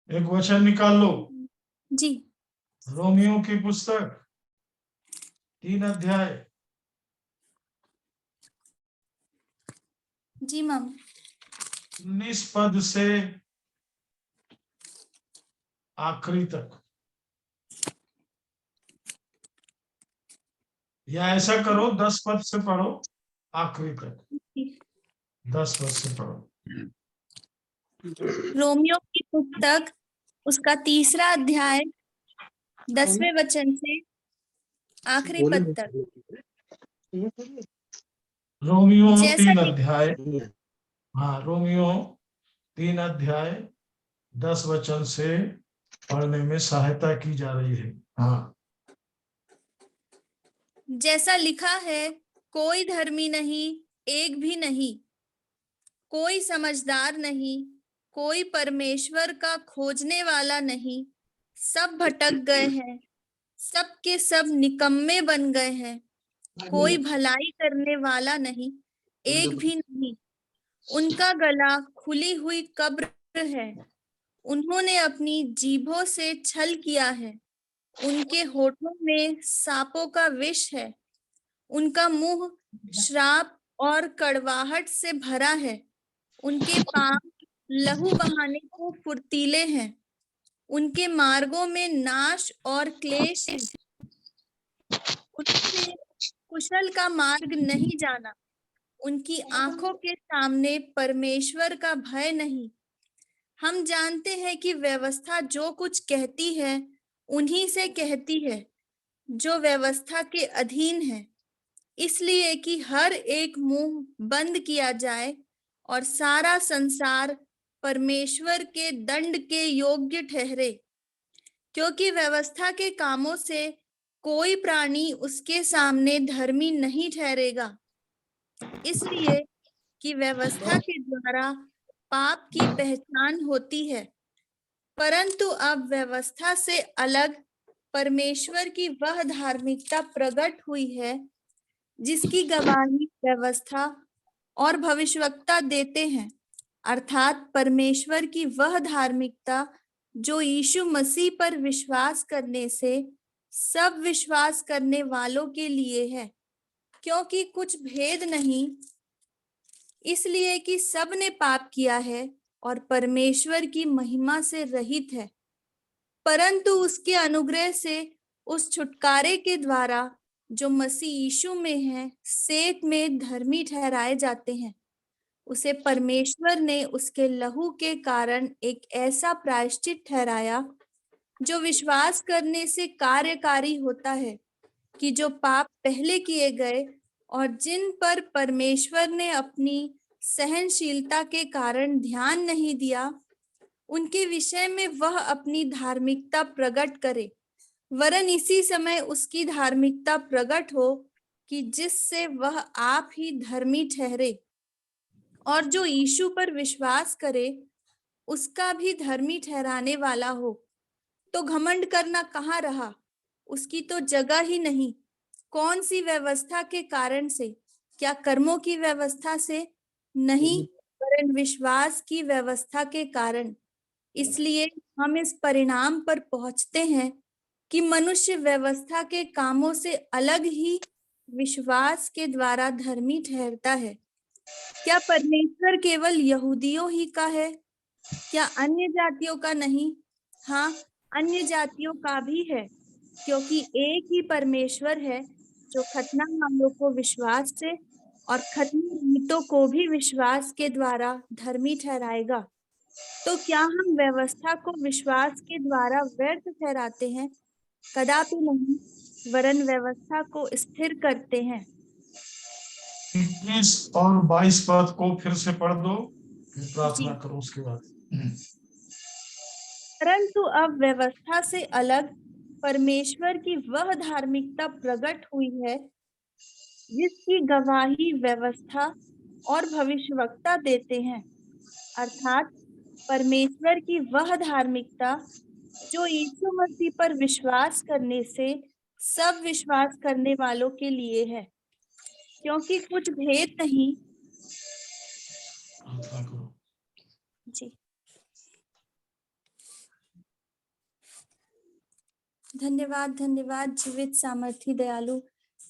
एक वचन निकाल लो। जी। रोमियो की पुस्तक 3 अध्याय। जी मैम। 19 पद से आखिरी तक, या ऐसा करो 10 पद से पढ़ो आखिरी तक। 10 पद से पढ़ो। रोमियो की पुस्तक उसका 3रा अध्याय 10वें वचन से आखिरी पद तक। रोमियो जैसा 3 अध्याय, हाँ रोमियो 3 अध्याय 10 वचन से पढ़ने में सहायता की जा रही है। हाँ, जैसा लिखा है, कोई धर्मी नहीं, एक भी नहीं, कोई समझदार नहीं, कोई परमेश्वर का खोजने वाला नहीं, सब भटक गए हैं, सब के सब निकम्मे बन गए हैं, कोई भलाई करने वाला नहीं, एक भी नहीं। उनका गला खुली हुई कब्र है, उन्होंने अपनी जीभों से छल किया है, उनके होठों में सांपों का विष है, उनका मुंह श्राप और कड़वाहट से भरा है, उनके पांव लहू बहाने को फुर्तीले हैं, उनके मार्गों में नाश और क्लेश है, उन्होंने कुशल का मार्ग नहीं जाना, उनकी आंखों के सामने परमेश्वर का भय नहीं। हम जानते हैं कि व्यवस्था जो कुछ कहती है उन्हीं से कहती है जो व्यवस्था के अधीन है, इसलिए कि हर एक मुंह बंद किया जाए और सारा संसार परमेश्वर के दंड के योग्य ठहरे, क्योंकि व्यवस्था के कामों से कोई प्राणी उसके सामने धर्मी नहीं ठहरेगा, इसलिए कि व्यवस्था के द्वारा पाप की पहचान होती है। परंतु अब व्यवस्था से अलग परमेश्वर की वह धार्मिकता प्रकट हुई है जिसकी गवाही व्यवस्था और भविष्यवक्ता देते हैं, अर्थात परमेश्वर की वह धार्मिकता जो यीशु मसीह पर विश्वास करने से सब विश्वास करने वालों के लिए है, क्योंकि कुछ भेद नहीं, इसलिए कि सब ने पाप किया है और परमेश्वर की महिमा से रहित है, परंतु उसके अनुग्रह से उस छुटकारे के द्वारा जो मसीह यीशु में है सेत में धर्मी ठहराए जाते हैं। उसे परमेश्वर ने उसके लहू के कारण एक ऐसा प्रायश्चित ठहराया जो विश्वास करने से कार्यकारी होता है कि जो पाप पहले किए गए और जिन पर परमेश्वर ने अपनी सहनशीलता के कारण ध्यान नहीं दिया, उनके विषय में वह अपनी धार्मिकता प्रकट करे, वरन इसी समय उसकी धार्मिकता प्रकट हो कि जिससे वह आप ही धर्मी ठहरे और जो यीशु पर विश्वास करे उसका भी धर्मी ठहराने वाला हो। तो घमंड करना कहाँ रहा, उसकी तो जगह ही नहीं। कौन सी व्यवस्था के कारण से? क्या कर्मों की व्यवस्था से? नहीं, वरन विश्वास की व्यवस्था के कारण। इसलिए हम इस परिणाम पर पहुंचते हैं कि मनुष्य व्यवस्था के कामों से अलग ही विश्वास के द्वारा धर्मी ठहरता है। क्या परमेश्वर केवल यहूदियों ही का है? क्या अन्य जातियों का नहीं? हाँ, अन्य जातियों का भी है, क्योंकि एक ही परमेश्वर है जो खतना वालों को विश्वास से और खतना रहितों को भी विश्वास के द्वारा धर्मी ठहराएगा। तो क्या हम व्यवस्था को विश्वास के द्वारा व्यर्थ ठहराते हैं? कदापि नहीं, वरन व्यवस्था को स्थिर करते हैं। 21 और 22 पद को फिर से पढ़ दो, फिर प्रार्थना करो उसके बाद। परंतु अब व्यवस्था से अलग परमेश्वर की वह धार्मिकता प्रकट हुई है जिसकी गवाही व्यवस्था और भविष्यवक्ता देते हैं, अर्थात परमेश्वर की वह धार्मिकता जो यीशु मसीह पर विश्वास करने से सब विश्वास करने वालों के लिए है, क्योंकि कुछ भेद नहीं। प्रार्थना करो। जी। धन्यवाद, धन्यवाद जीवित, सामर्थी, दयालु,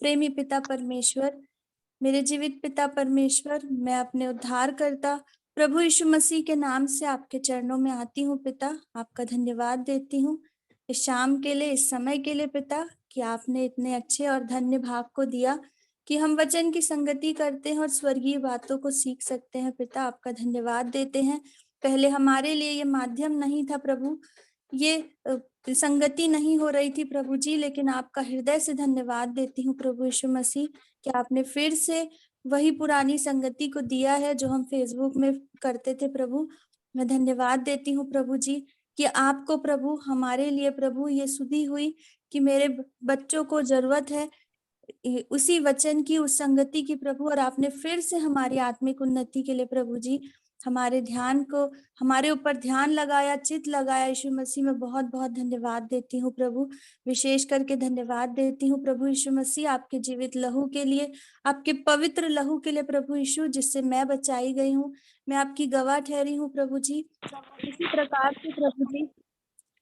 प्रेमी पिता परमेश्वर, मेरे जीवित पिता परमेश्वर, मैं अपने उद्धारकर्ता प्रभु यीशु मसीह के नाम से आपके चरणों में आती हूँ पिता। आपका धन्यवाद देती हूँ इस शाम के लिए, इस समय के लिए पिता, कि आपने इतने अच्छे और धन्य भाग को दिया कि हम वचन की संगति करते हैं और स्वर्गीय बातों को सीख सकते हैं पिता। आपका धन्यवाद देते हैं। पहले हमारे लिए ये माध्यम नहीं था प्रभु, ये संगति नहीं हो रही थी प्रभु जी, लेकिन आपका हृदय से धन्यवाद देती हूँ प्रभु यीशु मसीह कि आपने फिर से वही पुरानी संगति को दिया है जो हम फेसबुक में करते थे प्रभु। मैं धन्यवाद देती हूँ प्रभु जी कि आपको प्रभु हमारे लिए प्रभु ये सुधी हुई कि मेरे बच्चों को जरूरत है उसी वचन की, उस संगति की प्रभु, और आपने फिर से हमारी आत्मिक उन्नति के लिए प्रभु जी हमारे ध्यान को, हमारे ऊपर ध्यान लगाया, चित लगाया। यीशु मसीह में बहुत बहुत धन्यवाद देती हूँ प्रभु, विशेष करके धन्यवाद देती हूँ प्रभु यीशु मसीह आपके जीवित लहू के लिए, आपके पवित्र लहू के लिए प्रभु यीशु, जिससे मैं बचाई गई हूँ। मैं आपकी गवाह ठहरी हूँ प्रभु जी। इसी प्रकार से प्रभु जी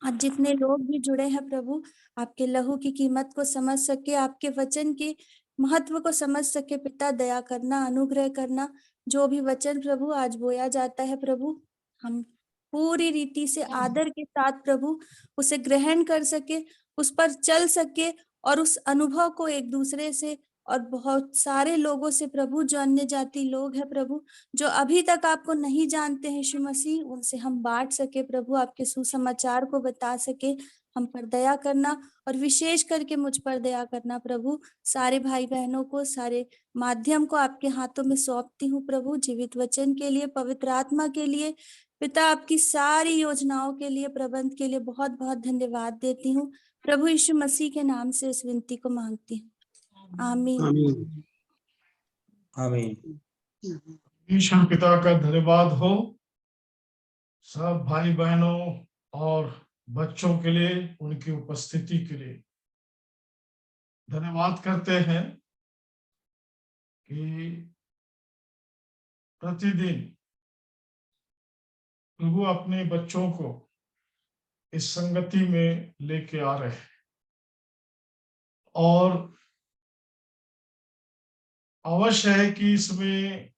आज जितने लोग भी जुड़े हैं प्रभु, आपके लहू की कीमत को समझ सके, आपके वचन के महत्व को समझ सके पिता, दया करना, अनुग्रह करना। जो भी वचन प्रभु आज बोया जाता है प्रभु, हम पूरी रीति से आदर के साथ प्रभु उसे ग्रहण कर सके, उस पर चल सके, और उस अनुभव को एक दूसरे से और बहुत सारे लोगों से प्रभु, जो अन्य जाति लोग हैं प्रभु, जो अभी तक आपको नहीं जानते हैं यीशु मसीह, उनसे हम बांट सके प्रभु, आपके सुसमाचार को बता सके। हम पर दया करना, और विशेष करके मुझ पर दया करना प्रभु। सारे भाई बहनों को, सारे माध्यम को आपके हाथों में सौंपती हूँ प्रभु, जीवित वचन के लिए, पवित्र आत्मा के लिए पिता, आपकी सारी योजनाओं के लिए, प्रबंध के लिए बहुत बहुत धन्यवाद देती हूँ प्रभु यीशु मसीह के नाम से इस विनती को मांगती हूँ, आमीन। आमीन आमीन। ईश्वर पिता का धन्यवाद हो सब भाई बहनों और बच्चों के लिए, उनकी उपस्थिति के लिए धन्यवाद करते हैं कि प्रतिदिन प्रभु अपने बच्चों को इस संगति में लेके आ रहे हैं, और अवश्य है कि इसमें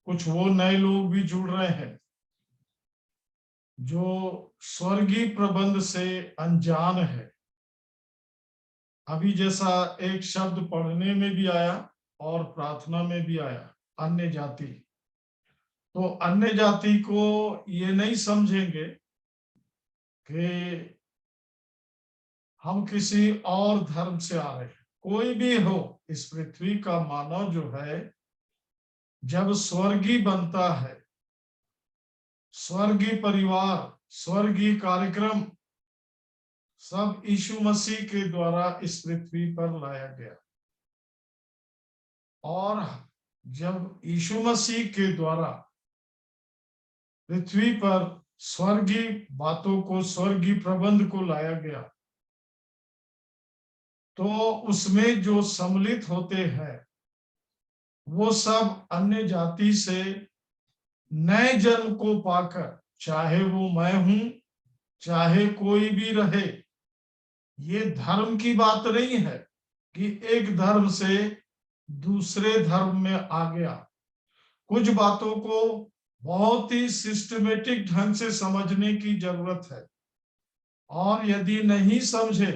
कुछ वो नए लोग भी जुड़ रहे हैं जो स्वर्गीय प्रबंध से अनजान है। अभी जैसा एक शब्द पढ़ने में भी आया और प्रार्थना में भी आया, अन्य जाति, तो अन्य जाति को ये नहीं समझेंगे कि हम किसी और धर्म से आ रहे हैं। कोई भी हो, इस पृथ्वी का मानव जो है, जब स्वर्गीय बनता है, स्वर्गीय परिवार, स्वर्गीय कार्यक्रम सब यीशु मसीह के द्वारा इस पृथ्वी पर लाया गया, और जब यीशु मसीह के द्वारा पृथ्वी पर स्वर्गीय बातों को, स्वर्गीय प्रबंध को लाया गया, तो उसमें जो सम्मिलित होते हैं वो सब अन्य जाति से नए जन्म को पाकर, चाहे वो मैं हूं, चाहे कोई भी रहे, ये धर्म की बात नहीं है कि एक धर्म से दूसरे धर्म में आ गया। कुछ बातों को बहुत ही सिस्टमेटिक ढंग से समझने की जरूरत है, और यदि नहीं समझे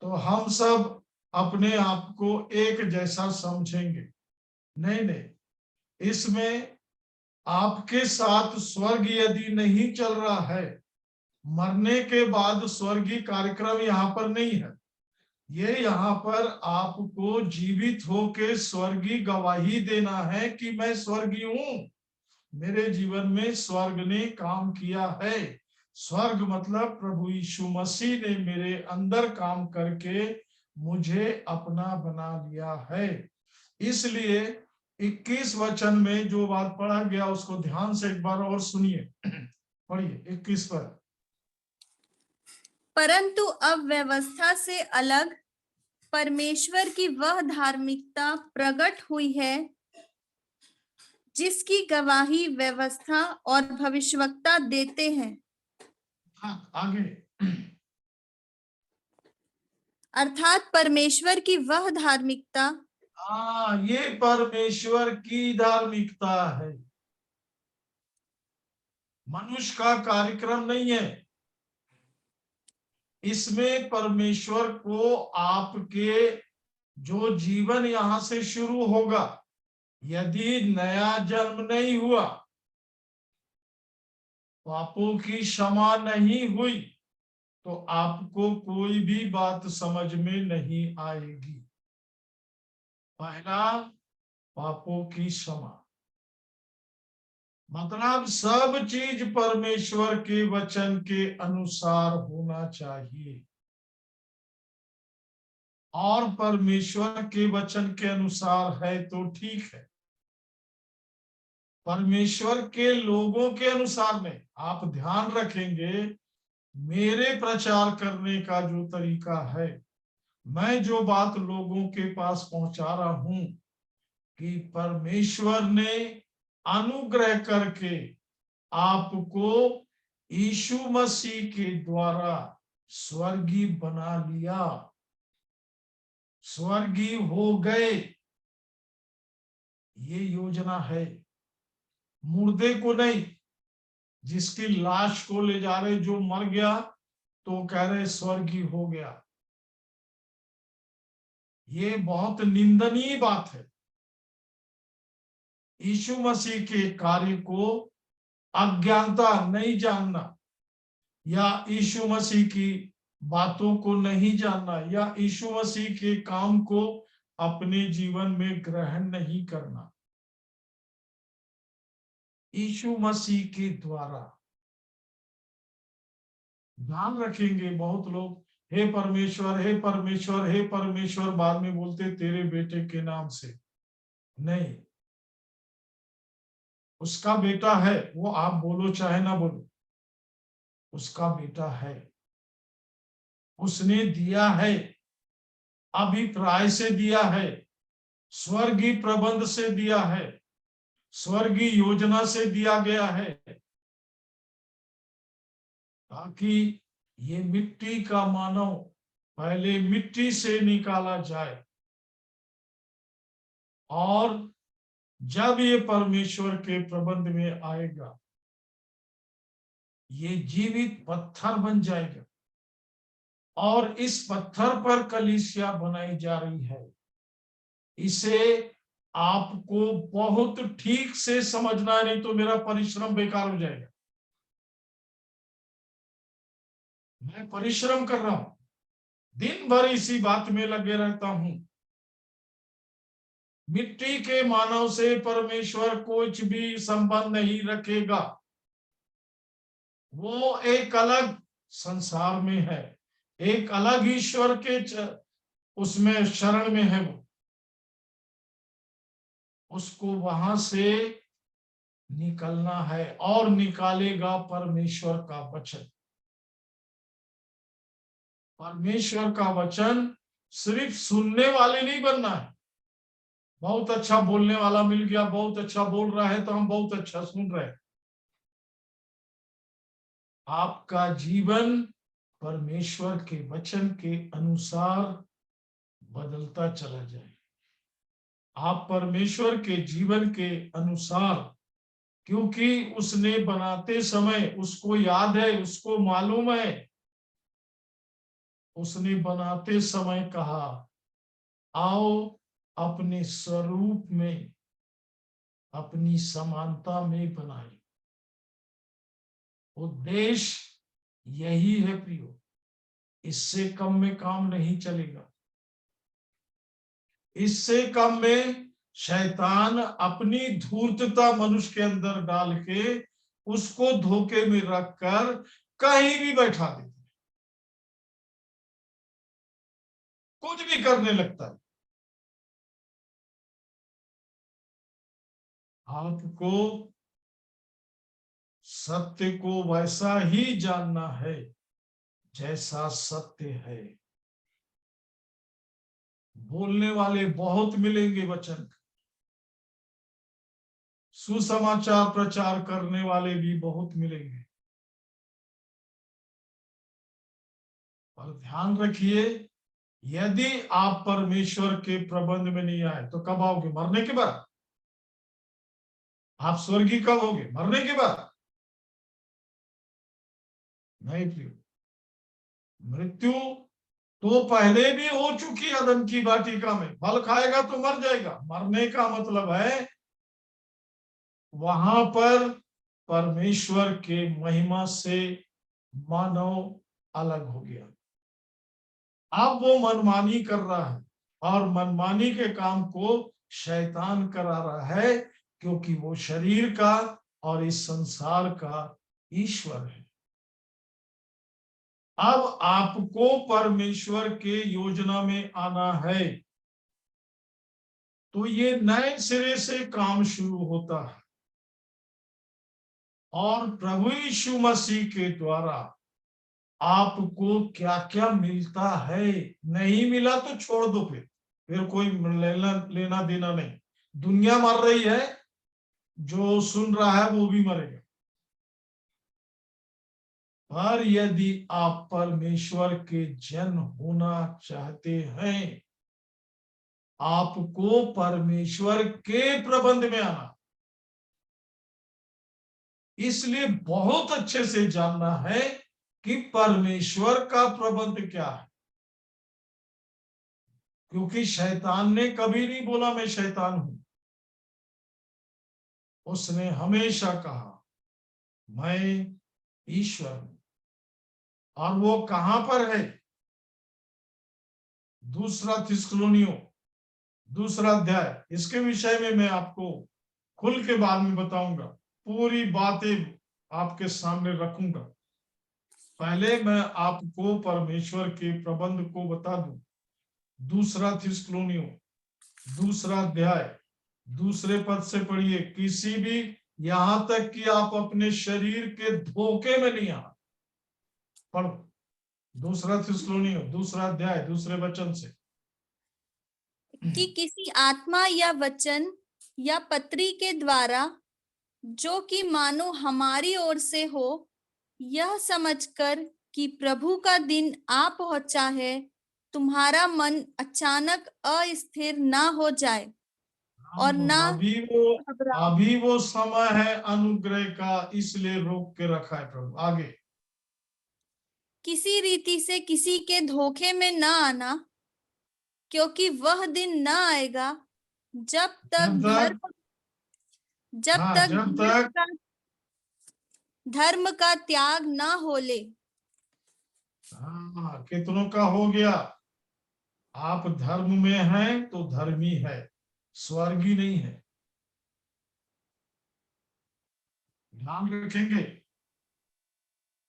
तो हम सब अपने आप को एक जैसा समझेंगे। नहीं, इसमें आपके साथ स्वर्ग यदि नहीं चल रहा है, मरने के बाद स्वर्गीय कार्यक्रम यहाँ पर नहीं है। ये यहाँ पर आपको जीवित होके स्वर्गीय गवाही देना है कि मैं स्वर्गीय हूं, मेरे जीवन में स्वर्ग ने काम किया है। स्वर्ग मतलब प्रभु यीशु मसीह ने मेरे अंदर काम करके मुझे अपना बना लिया है। इसलिए 21 वचन में जो बात पढ़ा गया उसको ध्यान से एक बार और सुनिए। पढ़िए 21 पर। परंतु अब व्यवस्था से अलग परमेश्वर की वह धार्मिकता प्रकट हुई है जिसकी गवाही व्यवस्था और भविष्यवक्ता देते हैं। हाँ, आगे अर्थात परमेश्वर की वह धार्मिकता हाँ, ये परमेश्वर की धार्मिकता है, मनुष्य का कार्यक्रम नहीं है। इसमें परमेश्वर को आपके जो जीवन यहां से शुरू होगा, यदि नया जन्म नहीं हुआ, पापों की क्षमा नहीं हुई, तो आपको कोई भी बात समझ में नहीं आएगी। पहला, पापों की क्षमा, मतलब सब चीज परमेश्वर के वचन के अनुसार होना चाहिए, और परमेश्वर के वचन के अनुसार है तो ठीक है। परमेश्वर के लोगों के अनुसार में आप ध्यान रखेंगे, मेरे प्रचार करने का जो तरीका है, मैं जो बात लोगों के पास पहुंचा रहा हूं कि परमेश्वर ने अनुग्रह करके आपको यीशु मसीह के द्वारा स्वर्गीय बना लिया, स्वर्गीय हो गए। ये योजना है, मुर्दे को नहीं, जिसकी लाश को ले जा रहे, जो मर गया तो कह रहे स्वर्गीय हो गया। ये बहुत निंदनीय बात है। यीशु मसीह के कार्य को अज्ञानता, नहीं जानना, या यीशु मसीह की बातों को नहीं जानना, या यीशु मसीह के काम को अपने जीवन में ग्रहण नहीं करना। यीशु मसीह के द्वारा, ध्यान रखेंगे बहुत लोग, हे परमेश्वर, हे परमेश्वर, हे परमेश्वर, बाद में बोलते तेरे बेटे के नाम से। नहीं, उसका बेटा है, वो आप बोलो चाहे ना बोलो, उसका बेटा है, उसने दिया है, अभिप्राय से दिया है, स्वर्गीय प्रबंध से दिया है, स्वर्गीय योजना से दिया गया है, ताकि ये मिट्टी का मानव पहले मिट्टी से निकाला जाए, और जब ये परमेश्वर के प्रबंध में आएगा, ये जीवित पत्थर बन जाएगा, और इस पत्थर पर कलीसिया बनाई जा रही है। इसे आपको बहुत ठीक से समझना है, नहीं तो मेरा परिश्रम बेकार हो जाएगा। मैं परिश्रम कर रहा हूं, दिन भर इसी बात में लगे रहता हूं। मिट्टी के मानव से परमेश्वर कुछ भी संबंध नहीं रखेगा, वो एक अलग संसार में है, एक अलग ईश्वर के उसमें शरण में है। वो उसको वहां से निकलना है, और निकालेगा परमेश्वर का वचन। परमेश्वर का वचन सिर्फ सुनने वाले नहीं बनना है। बहुत अच्छा बोलने वाला मिल गया, बहुत अच्छा बोल रहा है तो हम बहुत अच्छा सुन रहे हैं। आपका जीवन परमेश्वर के वचन के अनुसार बदलता चला जाए। आप परमेश्वर के जीवन के अनुसार, क्योंकि उसने बनाते समय उसको याद है, उसको मालूम है, उसने बनाते समय कहा आओ अपने स्वरूप में, अपनी समानता में बनाए। उद्देश्य यही है प्रियो, इससे कम में काम नहीं चलेगा। इससे कम में शैतान अपनी धूर्तता मनुष्य के अंदर डाल के उसको धोखे में रखकर कहीं भी बैठा देता है, कुछ भी करने लगता है। आपको सत्य को वैसा ही जानना है जैसा सत्य है। बोलने वाले बहुत मिलेंगे वचन, सुसमाचार प्रचार करने वाले भी बहुत मिलेंगे, पर ध्यान रखिए यदि आप परमेश्वर के प्रबंध में नहीं आए तो कब आओगे? मरने के बाद। आप स्वर्गीय कब होगे? मरने के बाद। नहीं प्रियो, मृत्यु तो पहले भी हो चुकी अदम की वाटिका में। फल खाएगा तो मर जाएगा। मरने का मतलब है वहां पर परमेश्वर के महिमा से मानव अलग हो गया। अब वो मनमानी कर रहा है और मनमानी के काम को शैतान करा रहा है, क्योंकि वो शरीर का और इस संसार का ईश्वर है। अब आपको परमेश्वर के योजना में आना है तो ये नए सिरे से काम शुरू होता है और प्रभु यीशु मसीह के द्वारा आपको क्या क्या मिलता है। नहीं मिला तो छोड़ दो, फिर कोई लेना देना नहीं। दुनिया मर रही है, जो सुन रहा है वो भी मरेगा। पर यदि आप परमेश्वर के जन होना चाहते हैं, आपको परमेश्वर के प्रबंध में आना। इसलिए बहुत अच्छे से जानना है कि परमेश्वर का प्रबंध क्या है, क्योंकि शैतान ने कभी नहीं बोला मैं शैतान हूं। उसने हमेशा कहा मैं ईश्वर हूं। और वो कहां पर है? दूसरा थिस्सलुनीयों दूसरा अध्याय, इसके विषय में मैं आपको खुल के बाद में बताऊंगा। पूरी बातें आपके सामने रखूंगा। पहले मैं आपको परमेश्वर के प्रबंध को बता दूं। दूसरा थिस्सलुनीयों दूसरा अध्याय दूसरे पद से पढ़िए। किसी भी, यहां तक कि आप अपने शरीर के धोखे में नहीं आना। पढ़ो दूसरा थिस्सलुनीयों दूसरा अध्याय दूसरे वचन से। कि किसी आत्मा या वचन या पत्री के द्वारा, जो कि मानो हमारी ओर से हो, यह समझकर कि प्रभु का दिन आ पहुंचा है, तुम्हारा मन अचानक अस्थिर ना हो जाए और ना घबराओ। अभी वो समय है अनुग्रह का, इसलिए रोक के रखा है प्रभु। आगे। किसी रीति से किसी के धोखे में न आना, क्योंकि वह दिन न आएगा जब तक जब तक धर्म का त्याग न हो ले। हाँ, कितनों का हो गया? आप धर्म में हैं तो धर्मी है, स्वर्गी नहीं है। ध्यान रखेंगे।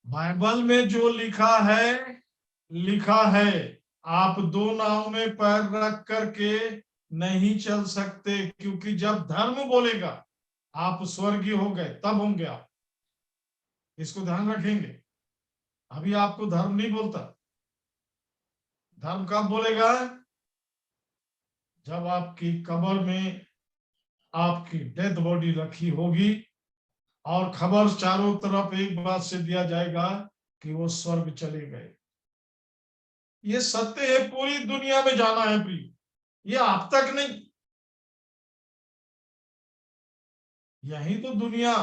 बाइबल में जो लिखा है लिखा है। आप दो नाव में पैर रख करके नहीं चल सकते, क्योंकि जब धर्म बोलेगा आप स्वर्गीय हो गए, तब होंगे आप। इसको ध्यान रखेंगे। अभी आपको धर्म नहीं बोलता। धर्म कब बोलेगा? जब आपकी कब्र में आपकी डेड बॉडी रखी होगी और खबर चारों तरफ एक बात से दिया जाएगा कि वो स्वर्ग चले गए। ये सत्य है, पूरी दुनिया में जाना है प्रिय, ये आप तक नहीं। यही तो दुनिया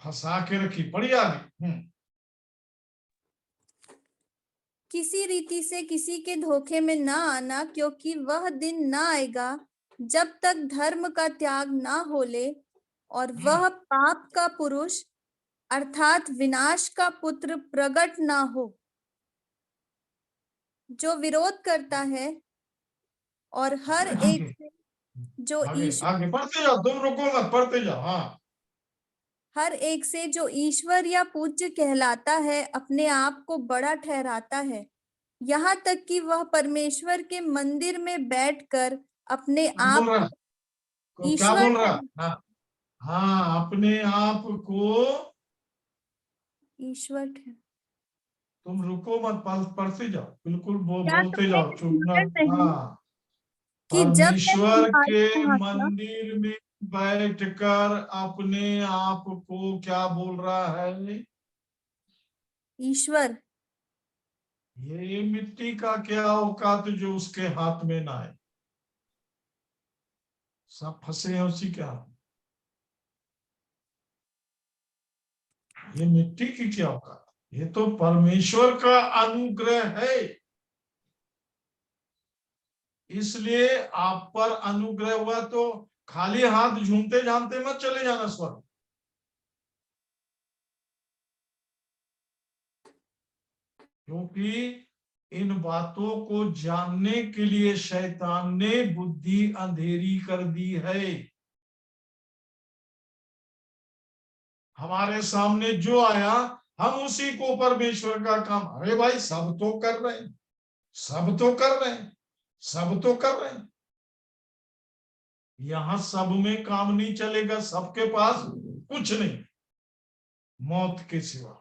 फंसा के रखी। पड़ी आगे। किसी रीति से किसी के धोखे में न आना, क्योंकि वह दिन न आएगा जब तक धर्म का त्याग न हो ले और वह पाप का पुरुष अर्थात विनाश का पुत्र प्रकट न हो, जो विरोध करता है और हर एक से जो आगे पढ़ते जाओ, तुम रुको मत, पढ़ते जाओ। हाँ, हर एक से जो ईश्वर या पूज्य कहलाता है अपने आप को बड़ा ठहराता है, यहाँ तक कि वह परमेश्वर के मंदिर में बैठकर अपने आप को क्या ईश्वर बोल रहा? हाँ, हाँ, अपने आप को ईश्वर तुम रुको मत, पढ़ते जाओ। बिल्कुल क्या बोलते तुमने जाओ, चुपना। सुना नहीं हाँ, कि जब मैं परमेश्वर तुम्हारे के यहाँ था, मंदिर में बैठकर अपने आप को क्या बोल रहा है? ईश्वर ये मिट्टी का क्या औकात जो उसके हाथ में ना आए, सब फंसे हैं उसी के हाथ में। ये मिट्टी की क्या औकात, ये तो परमेश्वर का अनुग्रह है। इसलिए आप पर अनुग्रह हुआ तो खाली हाथ झूमते जानते मत चले जाना स्वर्ग। क्योंकि इन बातों को जानने के लिए शैतान ने बुद्धि अंधेरी कर दी है। हमारे सामने जो आया हम उसी को परमेश्वर का काम, अरे भाई सब तो कर रहे हैं, सब तो कर रहे हैं, सब तो कर रहे हैं। यहां सब में काम नहीं चलेगा, सबके पास कुछ नहीं मौत के सिवा।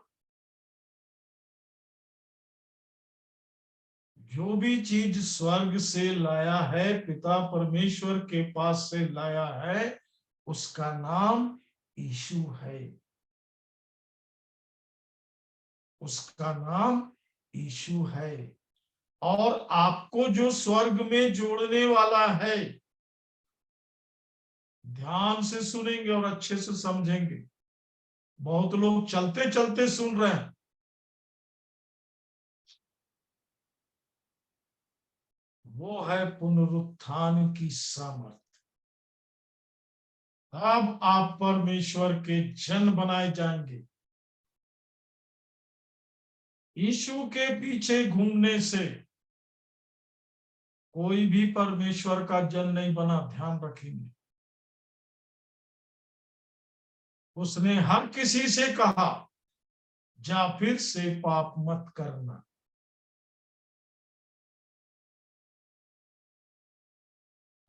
जो भी चीज स्वर्ग से लाया है, पिता परमेश्वर के पास से लाया है, उसका नाम यीशु है। उसका नाम यीशु है। और आपको जो स्वर्ग में जोड़ने वाला है, ध्यान से सुनेंगे और अच्छे से समझेंगे। बहुत लोग चलते चलते सुन रहे हैं। वो है पुनरुत्थान की सामर्थ। अब आप परमेश्वर के जन बनाए जाएंगे। यीशु के पीछे घूमने से कोई भी परमेश्वर का जन नहीं बना, ध्यान रखेंगे। उसने हर किसी से कहा, जा फिर से पाप मत करना।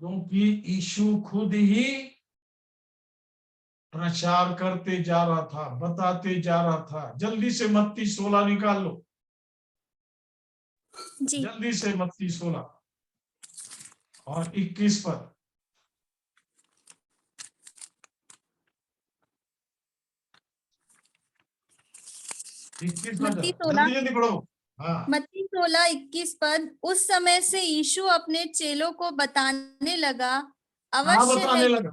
क्योंकि यीशु खुद ही प्रचार करते जा रहा था, बताते जा रहा था। जल्दी से मत्ती 16 निकाल लो, जी। जल्दी से मत्ती 16 और 21 पर। 21 पर मत्ती जल्दी 16 जल्दी पढ़ो। हाँ मत्ती 16:21 पद। उस समय से यीशु अपने चेलों को बताने लगा, क्या अवश्य है बताने लगा?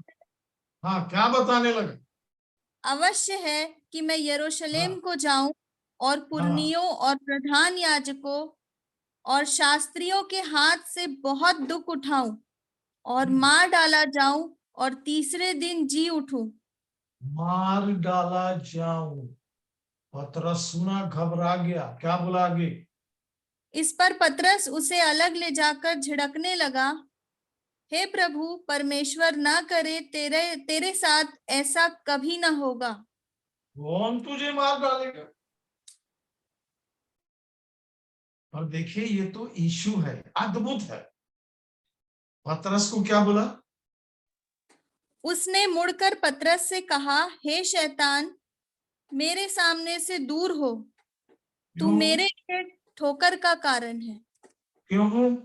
हाँ क्या बताने लगा? अवश्य है कि मैं यरूशलेम हाँ को जाऊं और हाँ पुरनियों और प्रधान याजकों और शास्त्रियों के हाथ से बहुत दुख उठाऊं और मार डाला जाऊं और तीसरे दिन जी उठूं। मार डाला जाऊं। पतरस सुना, घबरा गया। क्या बोला आगे? इस पर पतरस उसे अलग ले जाकर झिड़कने लगा, हे प्रभु, परमेश्वर ना करे तेरे तेरे साथ ऐसा कभी ना होगा। कौन तुझे मार डालेगा? और देखिए ये तो यीशु है, अद्भुत है। पतरस को क्या बोला? उसने मुड़कर पतरस से कहा, हे शैतान, मेरे सामने से दूर हो, तू क्यों? मेरे लिए ठोकर का कारण है, क्यों?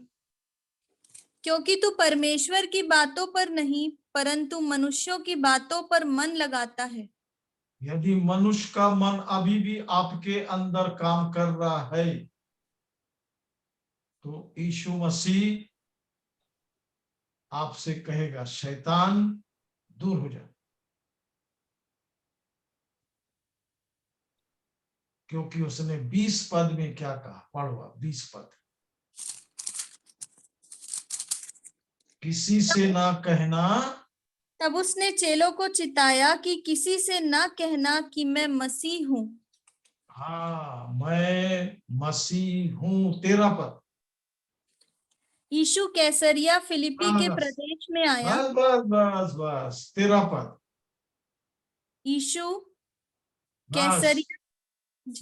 क्योंकि तू परमेश्वर की बातों पर नहीं परंतु मनुष्यों की बातों पर मन लगाता है। यदि मनुष्य का मन अभी भी आपके अंदर काम कर रहा है तो यीशु मसीह आपसे कहेगा, शैतान दूर हो जा। क्योंकि उसने 20 पद में क्या कहा, पढ़ो 20 पद। किसी से ना कहना। तब उसने चेलों को चिताया कि किसी से ना कहना कि मैं मसीह हूं। हाँ मैं मसीह हूं। 13 पद। यीशु कैसरिया फिलिपी के बस प्रदेश में आया। बस बस बस बस 13 पद। यीशु बस कैसरिया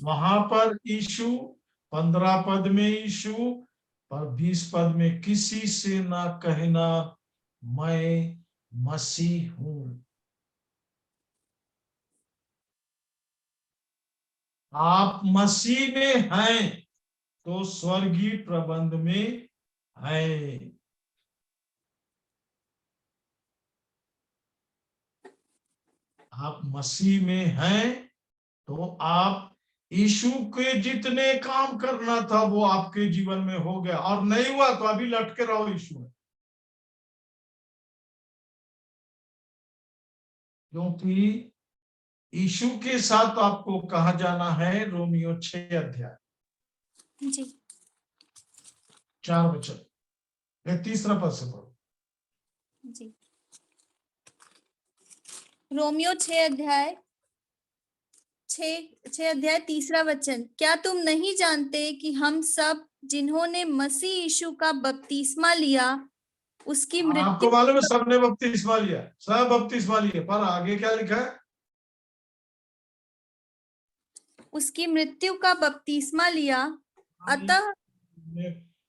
वहां पर यीशु, 15 पद में यीशु, और 20 पद में किसी से ना कहना मैं मसीह हूं। आप मसीह में हैं तो स्वर्गीय प्रबंध में हैं। आप मसीह में हैं तो आप यीशु के जितने काम करना था वो आपके जीवन में हो गया, और नहीं हुआ तो अभी लटके रहो यीशु में, क्योंकि यीशु के साथ आपको कहा जाना है। रोमियो 6 अध्याय जी 4 वचन, ये तीसरा पद से पढ़ो। जी। रोमियो 6 अध्याय तीसरा वचन, क्या तुम नहीं जानते कि हम सब जिन्होंने मसीह यीशु का बपतिस्मा लिया उसकी आपको मृत्यु मालूम है सबने बपतिस्मा लिया, सब बपतिस्मा लिए, पर आगे क्या लिखा है? उसकी मृत्यु का बपतिस्मा लिया, अतः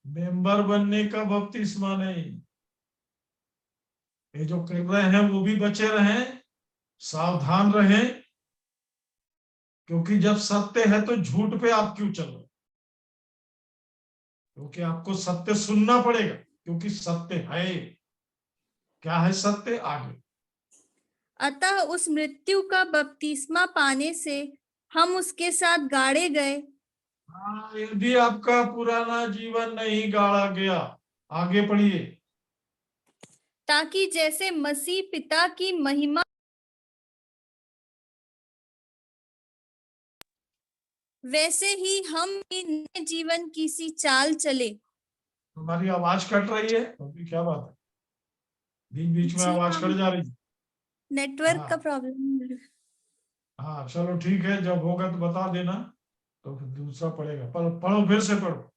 मेंबर बनने का बपतिस्मा नहीं। ये जो कर रहे हैं वो भी बचे रहें, सावधान रहें, क्योंकि जब सत्य है तो झूठ पे आप क्यों चल रहे? क्योंकि आपको सत्य सुनना पड़ेगा, क्योंकि सत्य है। क्या है सत्य? आगे, अतः उस मृत्यु का बपतिस्मा पाने से हम उसके साथ गाड़े गए। यदि आपका पुराना जीवन नहीं गाड़ा गया, आगे पढ़िए। ताकि जैसे मसीह पिता की महिमा वैसे ही हम भी नए जीवन की सी चाल चले। तुम्हारी आवाज कट रही है, अभी क्या बात है? बीच बीच में जी आवाज कट जा रही है। नेटवर्क का हाँ प्रॉब्लम। हाँ, चलो ठीक है, जब होगा तो बता देना, तो फिर दूसरा पढ़ेगा। पढ़ो, फिर से पढ़ो।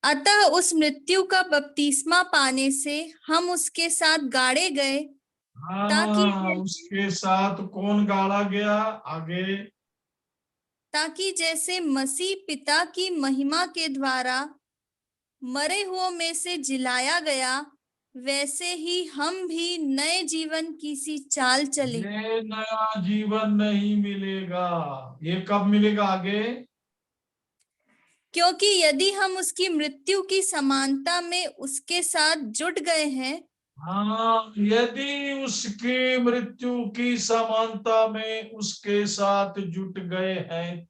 अतः उस मृत्यु का बपतिस्मा पाने से हम उसके साथ गाड़े गए, हाँ, उसके साथ कौन गाड़ा गया? आगे, ताकि जैसे मसीह पिता की महिमा के द्वारा मरे हुओं में से जिलाया गया वैसे ही हम भी नए जीवन की सी चाल चले। ये नया जीवन नहीं मिलेगा। ये कब मिलेगा? आगे, क्योंकि यदि हम उसकी मृत्यु की समानता में उसके साथ जुट गए हैं हाँ, यदि उसकी मृत्यु की समानता में उसके साथ जुट गए हैं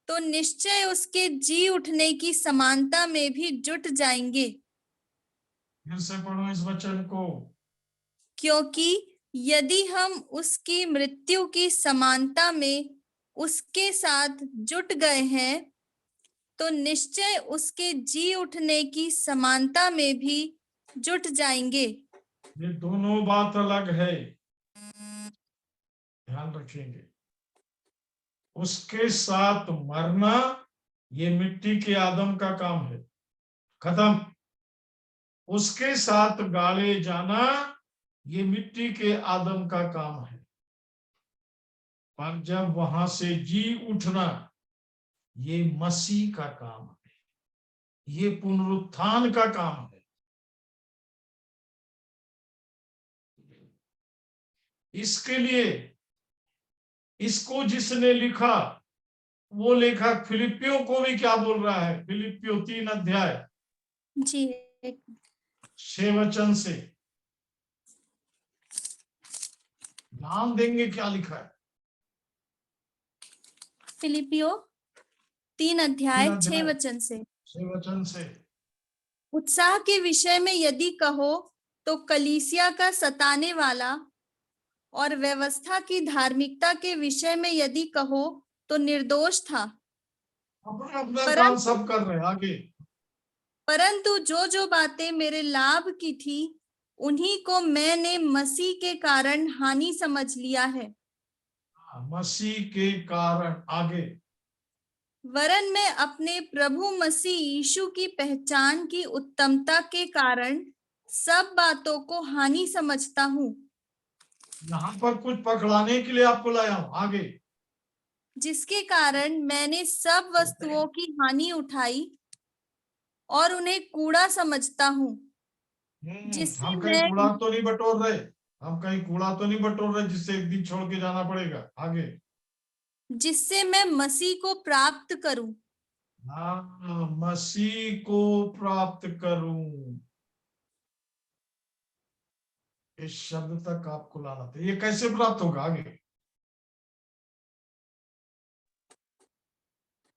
तो निश्चय उसके जी उठने की समानता में भी जुट जाएंगे। फिर से पढ़ो इस वचन को। क्योंकि यदि हम उसकी मृत्यु की समानता में उसके साथ जुट गए हैं तो निश्चय उसके जी उठने की समानता में भी जुट जाएंगे। ये दोनों बात अलग है, ध्यान रखेंगे। उसके साथ मरना ये मिट्टी के आदम का काम है, खत्म। उसके साथ गाड़े जाना ये मिट्टी के आदम का काम है, पर जब वहां से जी उठना ये मसीह का काम है, ये पुनरुत्थान का काम है। इसके लिए इसको जिसने लिखा वो लेखक फिलिपियों को भी क्या बोल रहा है? फिलिपियों 3 अध्याय जी 6 वचन से ध्यान देंगे क्या लिखा है। फिलिपियो 3 अध्याय 6 अध्याय वचन से, 6 वचन से, उत्साह के विषय में यदि कहो तो कलीसिया का सताने वाला, और व्यवस्था की धार्मिकता के विषय में यदि कहो तो निर्दोष था। अपना अपना काम परंतु सब कर रहे हैं। आगे, परंतु जो जो बातें मेरे लाभ की थी उन्हीं को मैंने मसीह के कारण हानि समझ लिया है। मसीह के कारण। आगे, वरन मैं अपने प्रभु मसीह यीशु की पहचान की उत्तमता के कारण सब बातों को हानि समझता हूँ, यहाँ पर कुछ पकड़ाने के लिए आपको लाया हूं। आगे, जिसके कारण मैंने सब वस्तुओं की हानि उठाई और उन्हें कूड़ा समझता हूँ, जिससे हम कहीं मैं कूड़ा तो नहीं बटोर रहे, हम कहीं कूड़ा तो नहीं बटोर रहे जिससे एक दिन छोड़ के जाना पड़ेगा। आगे, मसीह को प्राप्त करूं। हाँ, मसीह को प्राप्त करूं। इस शब्द तक आपको लाना था। ये कैसे प्राप्त होगा? आगे,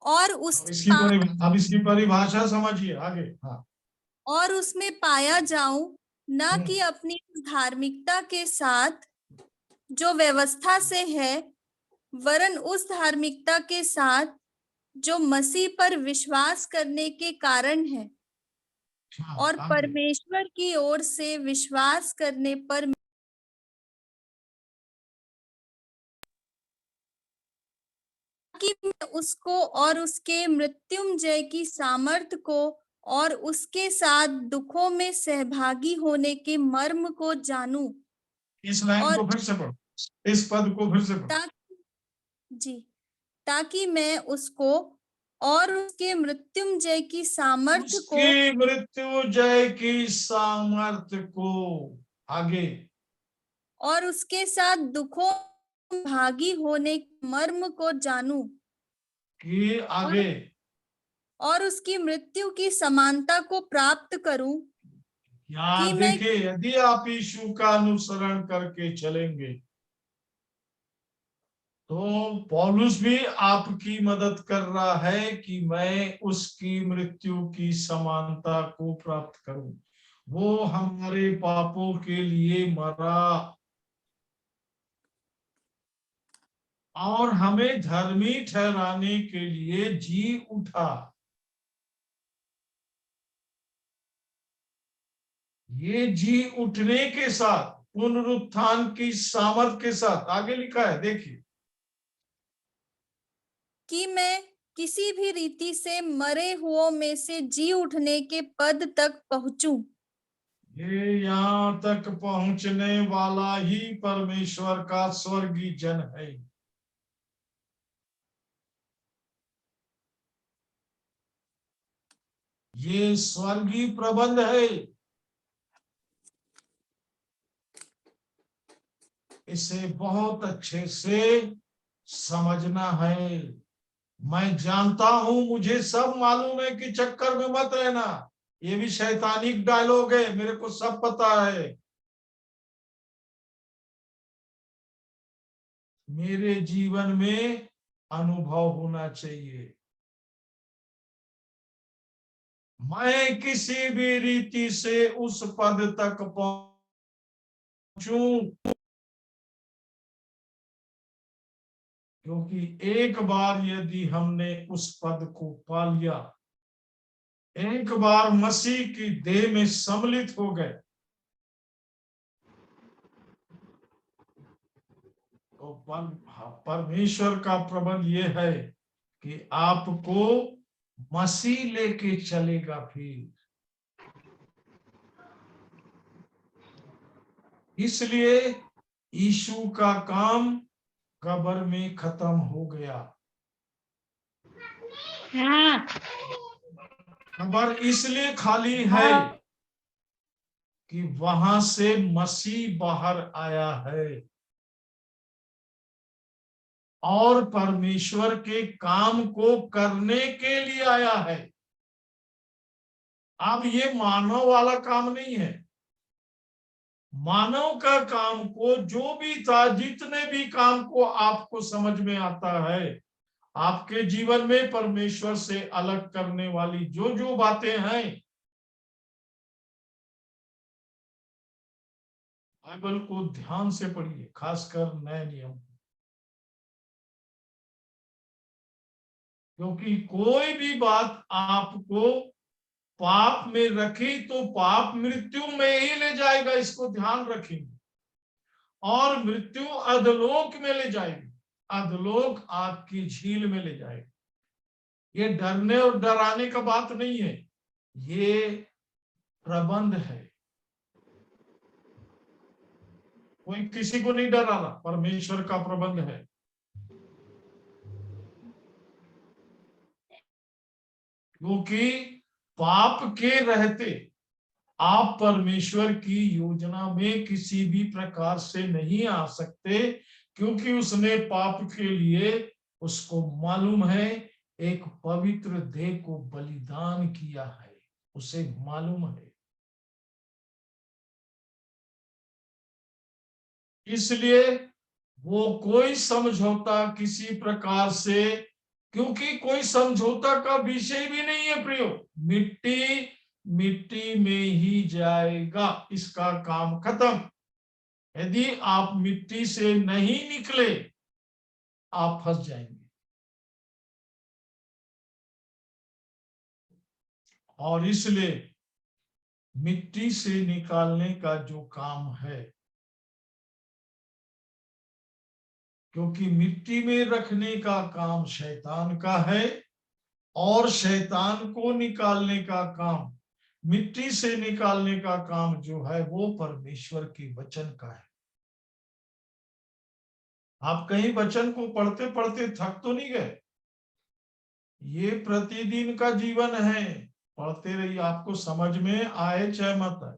और उस अब इसकी परिभाषा समझिए आगे। हाँ, और उसमें पाया जाऊं, न कि अपनी धार्मिकता के साथ जो व्यवस्था से है, वरन उस धार्मिकता के साथ जो मसीह पर विश्वास करने के कारण है हाँ, और आगे। परमेश्वर की ओर से विश्वास करने पर कि मैं उसको और उसके मृत्युंजय की सामर्थ्य को और उसके साथ दुखों में सहभागी होने के मर्म को जानूं, इस लाइन और को फिर से पढ़ो, इस पद को फिर से पढ़ो। ताकि मैं उसको और उसके मृत्युंजय की सामर्थ्य को उसकी मृत्युंजय की सामर्थ्य को, आगे, और उसके साथ दुखों में भागी होने के मर्म को जानूं, कि आगे, और उसकी मृत्यु की समानता को प्राप्त करूं, यहाँ कि मैं देखिए, यदि आप यीशु का अनुसरण करके चलेंगे तो पौलुस भी आपकी मदद कर रहा है कि मैं उसकी मृत्यु की समानता को प्राप्त करूं। वो हमारे पापों के लिए मरा और हमें धर्मी ठहराने के लिए जी उठा। ये जी उठने के साथ, पुनरुत्थान की सामर्थ के साथ, आगे लिखा है देखिए, कि मैं किसी भी रीति से मरे हुओं में से जी उठने के पद तक पहुंचूं। ये यहाँ तक पहुंचने वाला ही परमेश्वर का स्वर्गीय जन है। ये स्वर्गीय प्रबंध है। इसे बहुत अच्छे से समझना है। मैं जानता हूं, मुझे सब मालूम है कि चक्कर में मत रहना, ये भी शैतानिक डायलॉग है, मेरे को सब पता है। मेरे जीवन में अनुभव होना चाहिए। मैं किसी भी रीति से उस पद तक पहुंचूं, क्योंकि एक बार यदि हमने उस पद को पा लिया, एक बार मसीह की देह में सम्मिलित हो गए, तो परमेश्वर का प्रबंध ये है कि आपको मसीह लेके चलेगा। फिर इसलिए यीशु का काम कब्र में खत्म हो गया। कब्र इसलिए खाली है कि वहां से मसीह बाहर आया है और परमेश्वर के काम को करने के लिए आया है। अब ये मानव वाला काम नहीं है। मानव का काम को, जो भी था, जितने भी काम को आपको समझ में आता है, आपके जीवन में परमेश्वर से अलग करने वाली जो जो बातें हैं, बाइबल को ध्यान से पढ़िए, खासकर नए नियम, क्योंकि कोई भी बात आपको पाप में रखी तो पाप मृत्यु में ही ले जाएगा, इसको ध्यान रखेंगे। और मृत्यु अधलोक में ले जाएगी, अधलोक आपकी झील में ले जाएगी। ये डरने और डराने का बात नहीं है, ये प्रबंध है। कोई किसी को नहीं डरा रहा, परमेश्वर का प्रबंध है। क्योंकि पाप के रहते आप परमेश्वर की योजना में किसी भी प्रकार से नहीं आ सकते, क्योंकि उसने पाप के लिए, उसको मालूम है, एक पवित्र देह को बलिदान किया है, उसे मालूम है। इसलिए वो कोई समझौता किसी प्रकार से क्योंकि कोई समझौता का विषय भी नहीं है प्रियो। मिट्टी मिट्टी में ही जाएगा, इसका काम खत्म। यदि आप मिट्टी से नहीं निकले आप फंस जाएंगे। और इसलिए मिट्टी से निकालने का जो काम है, क्योंकि मिट्टी में रखने का काम शैतान का है और शैतान को निकालने का काम, मिट्टी से निकालने का काम जो है वो परमेश्वर के वचन का है। आप कहीं वचन को पढ़ते पढ़ते थक तो नहीं गए? ये प्रतिदिन का जीवन है, पढ़ते रहिए, आपको समझ में आए चाहे मत आए।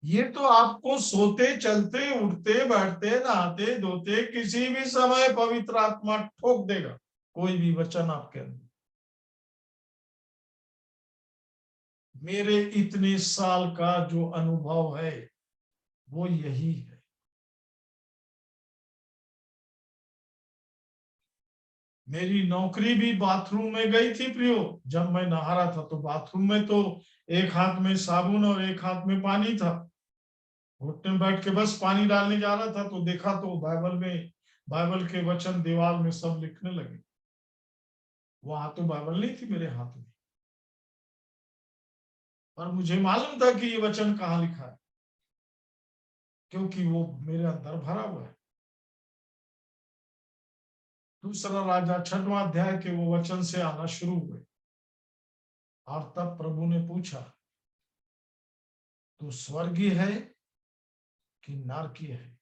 ये तो आपको सोते चलते उठते बैठते नहाते धोते किसी भी समय पवित्र आत्मा ठोक देगा कोई भी वचन आपके अंदर। मेरे इतने साल का जो अनुभव है वो यही है। मेरी नौकरी भी बाथरूम में गई थी प्रियो। जब मैं नहा रहा था तो बाथरूम में तो एक हाथ में साबुन और एक हाथ में पानी था। घुटने में बैठ के बस पानी डालने जा रहा था तो देखा तो बाइबल के वचन दीवार में सब लिखने लगे। वहां तो बाइबल नहीं थी मेरे हाथ में, पर मुझे मालूम था कि ये वचन कहाँ लिखा है, क्योंकि वो मेरे अंदर भरा हुआ है। दूसरा राजा 6वां अध्याय के वो वचन से आना शुरू हुए और तब प्रभु ने पूछा, तू स्वर्गीय है कि नरकीय है?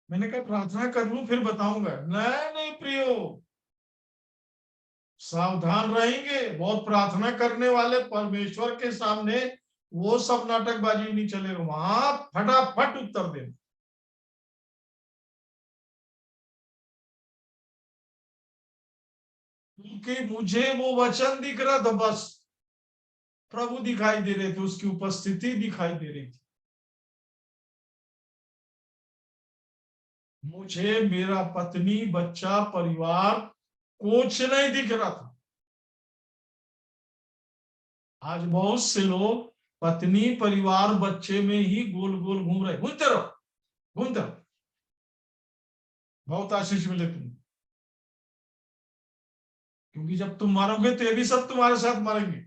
मैंने कहा प्रार्थना कर लूं फिर बताऊंगा। नहीं प्रियो, सावधान रहेंगे। बहुत प्रार्थना करने वाले परमेश्वर के सामने वो सब नाटकबाजी नहीं चलेगा, वहां फटाफट उत्तर देना। क्योंकि मुझे वो वचन दिख रहा था, बस प्रभु दिखाई दे रहे थे, उसकी उपस्थिति दिखाई दे रही थी। मुझे मेरा पत्नी बच्चा परिवार कुछ नहीं दिख रहा था। आज बहुत से लोग पत्नी परिवार बच्चे में ही गोल गोल घूम रहे। घूमते रहो घूमते रहो, बहुत आशीष मिले तुम। क्योंकि जब तुम मारोगे तो ये भी सब तुम्हारे साथ मारेंगे।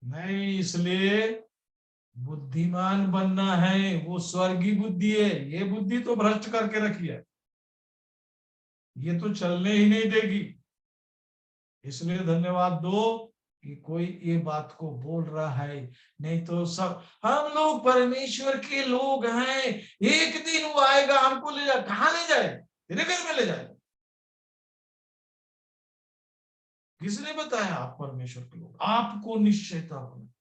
नहीं, इसलिए बुद्धिमान बनना है, वो स्वर्गीय बुद्धि है। ये बुद्धि तो भ्रष्ट करके रखी है, ये तो चलने ही नहीं देगी। इसलिए धन्यवाद दो कि कोई ये बात को बोल रहा है, नहीं तो सब हम लोग परमेश्वर के लोग हैं, एक दिन वो आएगा हमको ले जाए। कहां ले जाए? तेरे घर में ले जाए। किसने बताया आप परमेश्वर के लोग? आपको निश्चयता होना,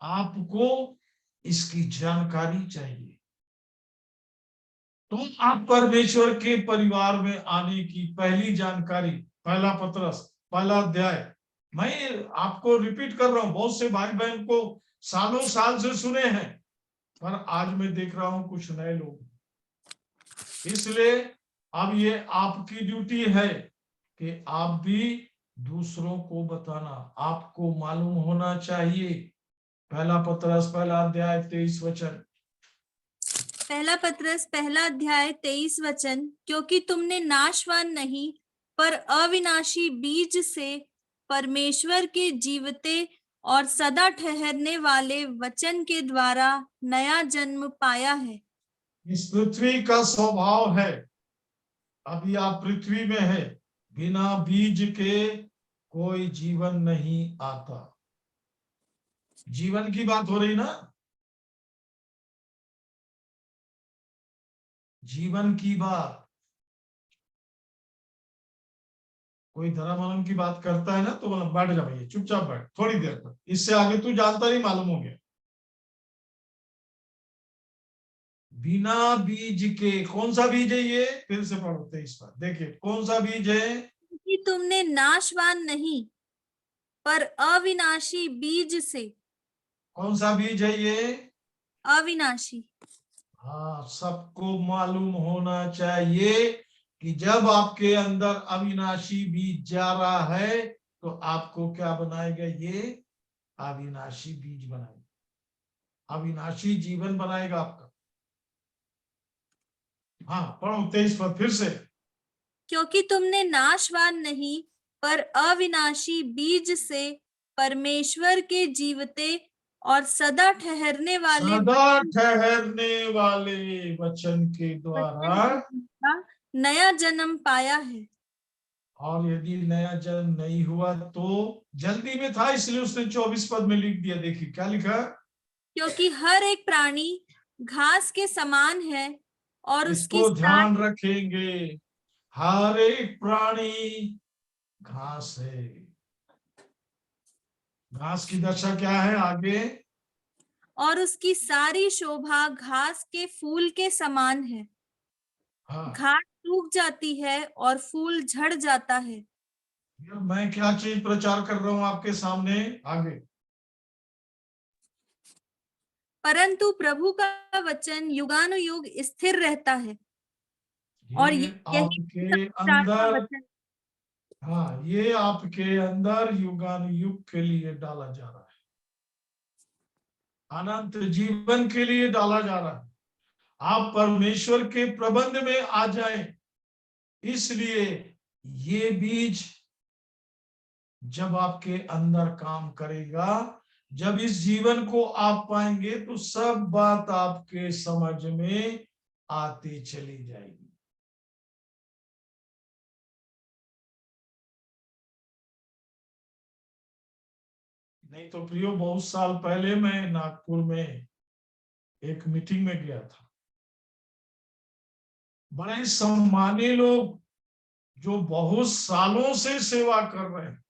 आपको इसकी जानकारी चाहिए। तो आप परमेश्वर के परिवार में आने की पहली जानकारी, पहला पत्रस पहला अध्याय, मैं आपको रिपीट कर रहा हूं, बहुत से भाई बहन को सालों साल से सुने हैं, पर आज मैं देख रहा हूं कुछ नए लोग। इसलिए अब ये आपकी ड्यूटी है कि आप भी दूसरों को बताना, आपको मालूम होना चाहिए। पहला पत्रस पहला अध्याय 23 वचन। पहला पत्रस पहला अध्याय 23 वचन, क्योंकि तुमने नाशवान नहीं पर अविनाशी बीज से परमेश्वर के जीवते और सदा ठहरने वाले वचन के द्वारा नया जन्म पाया है। इस पृथ्वी का स्वभाव है, अभी आप पृथ्वी में है, बिना बीज के कोई जीवन नहीं आता। जीवन की बात हो रही ना, जीवन की बात। कोई धर्म की बात करता है ना तो बोला बैठ जा भैया, चुपचाप बैठ थोड़ी देर तक, इससे आगे तू जानता नहीं, मालूम हो गया। बिना बीज के, कौन सा बीज है ये? फिर से पढ़ो 23 बार, देखिए कौन सा बीज है? कि तुमने नाशवान नहीं पर अविनाशी बीज से कौन सा बीज है ये? अविनाशी। हाँ, सबको मालूम होना चाहिए कि जब आपके अंदर अविनाशी बीज जा रहा है तो आपको क्या बनाएगा? ये अविनाशी बीज बनाएगा, अविनाशी जीवन बनाएगा आपका। हाँ, पढ़ो 23 पर फिर से। क्योंकि तुमने नाशवान नहीं पर अविनाशी बीज से परमेश्वर के जीवते और सदा ठहरने वाले सदा ठहरने वाले वचन के द्वारा, वचन का नया जन्म पाया है। और यदि नया जन्म नहीं हुआ तो, जल्दी में था इसलिए उसने 24 पद में लिख दिया। देखिए क्या लिखा, क्योंकि हर एक प्राणी घास के समान है और उसकी इसको सारी ध्यान रखेंगे। हर एक प्राणी घास है। घास की दशा क्या है आगे? और उसकी सारी शोभा घास के फूल के समान है। हाँ, घास सूख जाती है और फूल झड़ जाता है, यार मैं क्या चीज प्रचार कर रहा हूं आपके सामने आगे। परंतु प्रभु का वचन युगानुयुग स्थिर रहता है। और ये यही आपके समाचार का अंदर, वचन। हाँ, ये आपके अंदर युगानुयुग के लिए डाला जा रहा है, अनंत जीवन के लिए डाला जा रहा है। आप परमेश्वर के प्रबंध में आ जाएं, इसलिए ये बीज जब आपके अंदर काम करेगा, जब इस जीवन को आप पाएंगे तो सब बात आपके समझ में आती चली जाएगी। नहीं तो प्रियो, बहुत साल पहले मैं नागपुर में एक मीटिंग में गया था। बड़े सम्मानी लोग जो बहुत सालों से सेवा कर रहे हैं,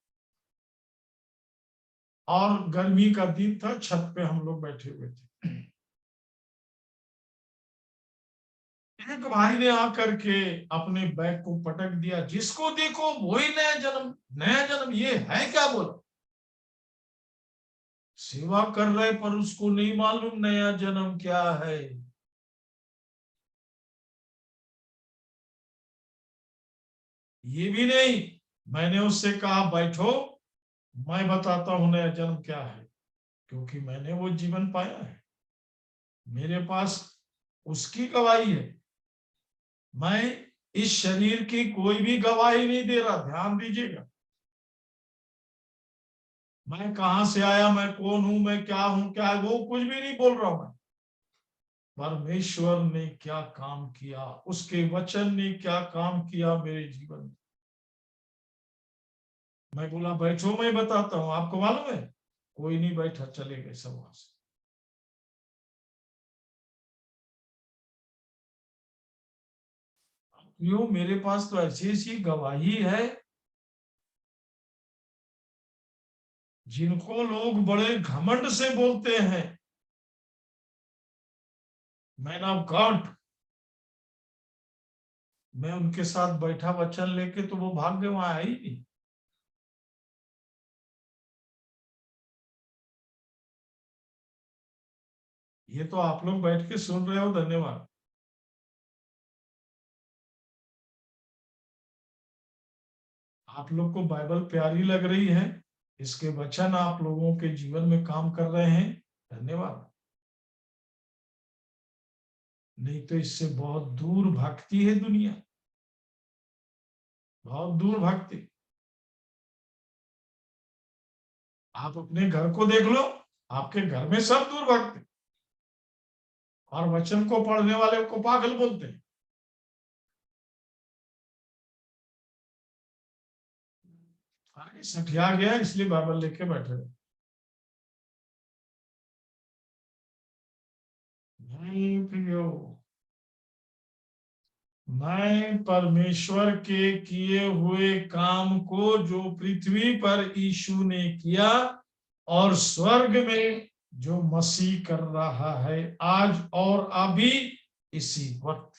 और गर्मी का दिन था, छत पे हम लोग बैठे हुए थे। एक भाई ने आकर के अपने बैग को पटक दिया, जिसको देखो वही नया जन्म, नया जन्म ये है क्या? बोला, सेवा कर रहे पर उसको नहीं मालूम नया जन्म क्या है। ये भी नहीं, मैंने उससे कहा बैठो, मैं बताता हूं नया जन्म क्या है, क्योंकि मैंने वो जीवन पाया है, मेरे पास उसकी गवाही है। मैं इस शरीर की कोई भी गवाही नहीं दे रहा, ध्यान दीजिएगा। मैं कहां से आया, मैं कौन हूं, मैं क्या हूं, क्या है, वो कुछ भी नहीं बोल रहा हूं। मैं, परमेश्वर ने क्या काम किया, उसके वचन ने क्या काम किया मेरे जीवन में। मैं बोला बैठो, मैं बताता हूं। आपको मालूम है, कोई नहीं बैठा, चले गए सब वहां से। क्यों? मेरे पास तो ऐसी ऐसी गवाही है जिनको लोग बड़े घमंड से बोलते हैं मैन ऑफ गॉड। मैं उनके साथ बैठा वचन लेके तो वो भाग गए, वहां आई नहीं। ये तो आप लोग बैठ के सुन रहे हो, धन्यवाद। आप लोग को बाइबल प्यारी लग रही है, इसके वचन आप लोगों के जीवन में काम कर रहे हैं, धन्यवाद। नहीं तो इससे बहुत दूर भागती है दुनिया, बहुत दूर भागती। आप अपने घर को देख लो, आपके घर में सब दूर भागते, और वचन को पढ़ने वाले को पागल बोलते हैं। आगे सठिया गया, इसलिए बाइबल लेके बैठे रहे। नहीं प्रियो, मैं परमेश्वर के किए हुए काम को, जो पृथ्वी पर यीशु ने किया और स्वर्ग में जो मसीह कर रहा है आज और अभी इसी वक्त,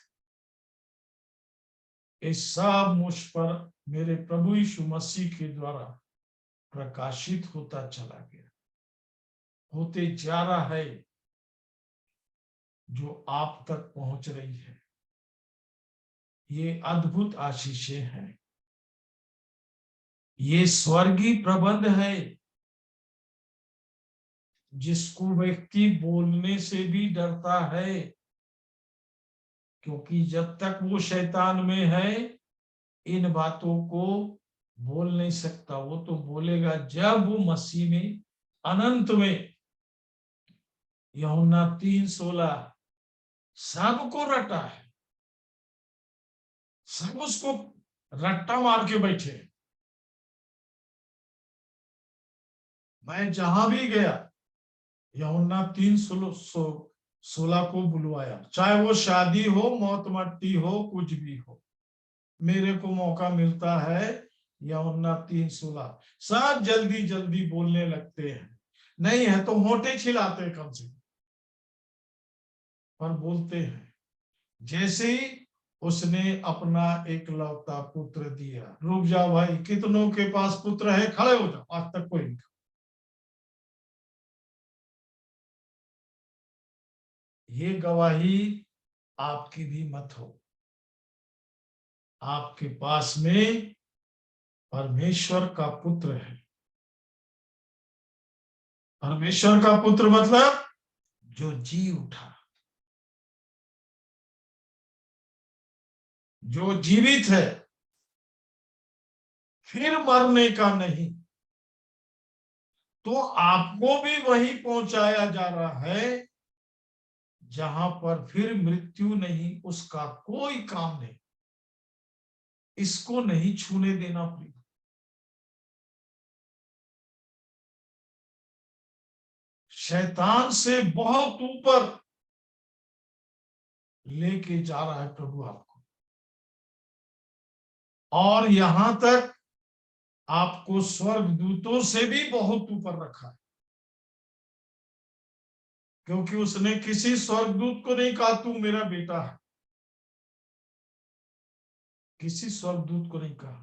ये सब मुझ पर मेरे प्रभु यीशु मसीह के द्वारा प्रकाशित होता चला गया। होते जा रहा है, जो आप तक पहुंच रही है। ये अद्भुत आशीषें हैं, ये स्वर्गीय प्रबंध है, जिसको व्यक्ति बोलने से भी डरता है, क्योंकि जब तक वो शैतान में है इन बातों को बोल नहीं सकता। वो तो बोलेगा जब वो मसीह में अनंत में। यूहन्ना 3:16 सबको रटा है, सब उसको रट्टा मार के बैठे। मैं जहां भी गया यूहन्ना 3:16 को बुलवाया, चाहे वो शादी हो, मौत मट्टी हो, कुछ भी हो, मेरे को मौका मिलता है। यूहन्ना 3:16 सब जल्दी जल्दी बोलने लगते हैं, नहीं है तो होंठे छिलाते कम से कम, पर बोलते हैं। जैसे ही उसने अपना एकलौता पुत्र दिया। रुक जाओ भाई, कितनों के पास पुत्र है, खड़े हो जाओ, आज तक कोई नहीं। ये गवाही आपकी भी मत हो। आपके पास में परमेश्वर का पुत्र है। परमेश्वर का पुत्र मतलब जो जी उठा, जो जीवित है, फिर मरने का नहीं। तो आपको भी वहीं पहुंचाया जा रहा है जहां पर फिर मृत्यु नहीं, उसका कोई काम नहीं। इसको नहीं छूने देना प्रिय। शैतान से बहुत ऊपर लेके जा रहा है प्रभु आपको, और यहां तक आपको स्वर्गदूतों से भी बहुत ऊपर रखा है, क्योंकि उसने किसी स्वर्गदूत को नहीं कहा तू मेरा बेटा है। किसी स्वर्गदूत को नहीं कहा,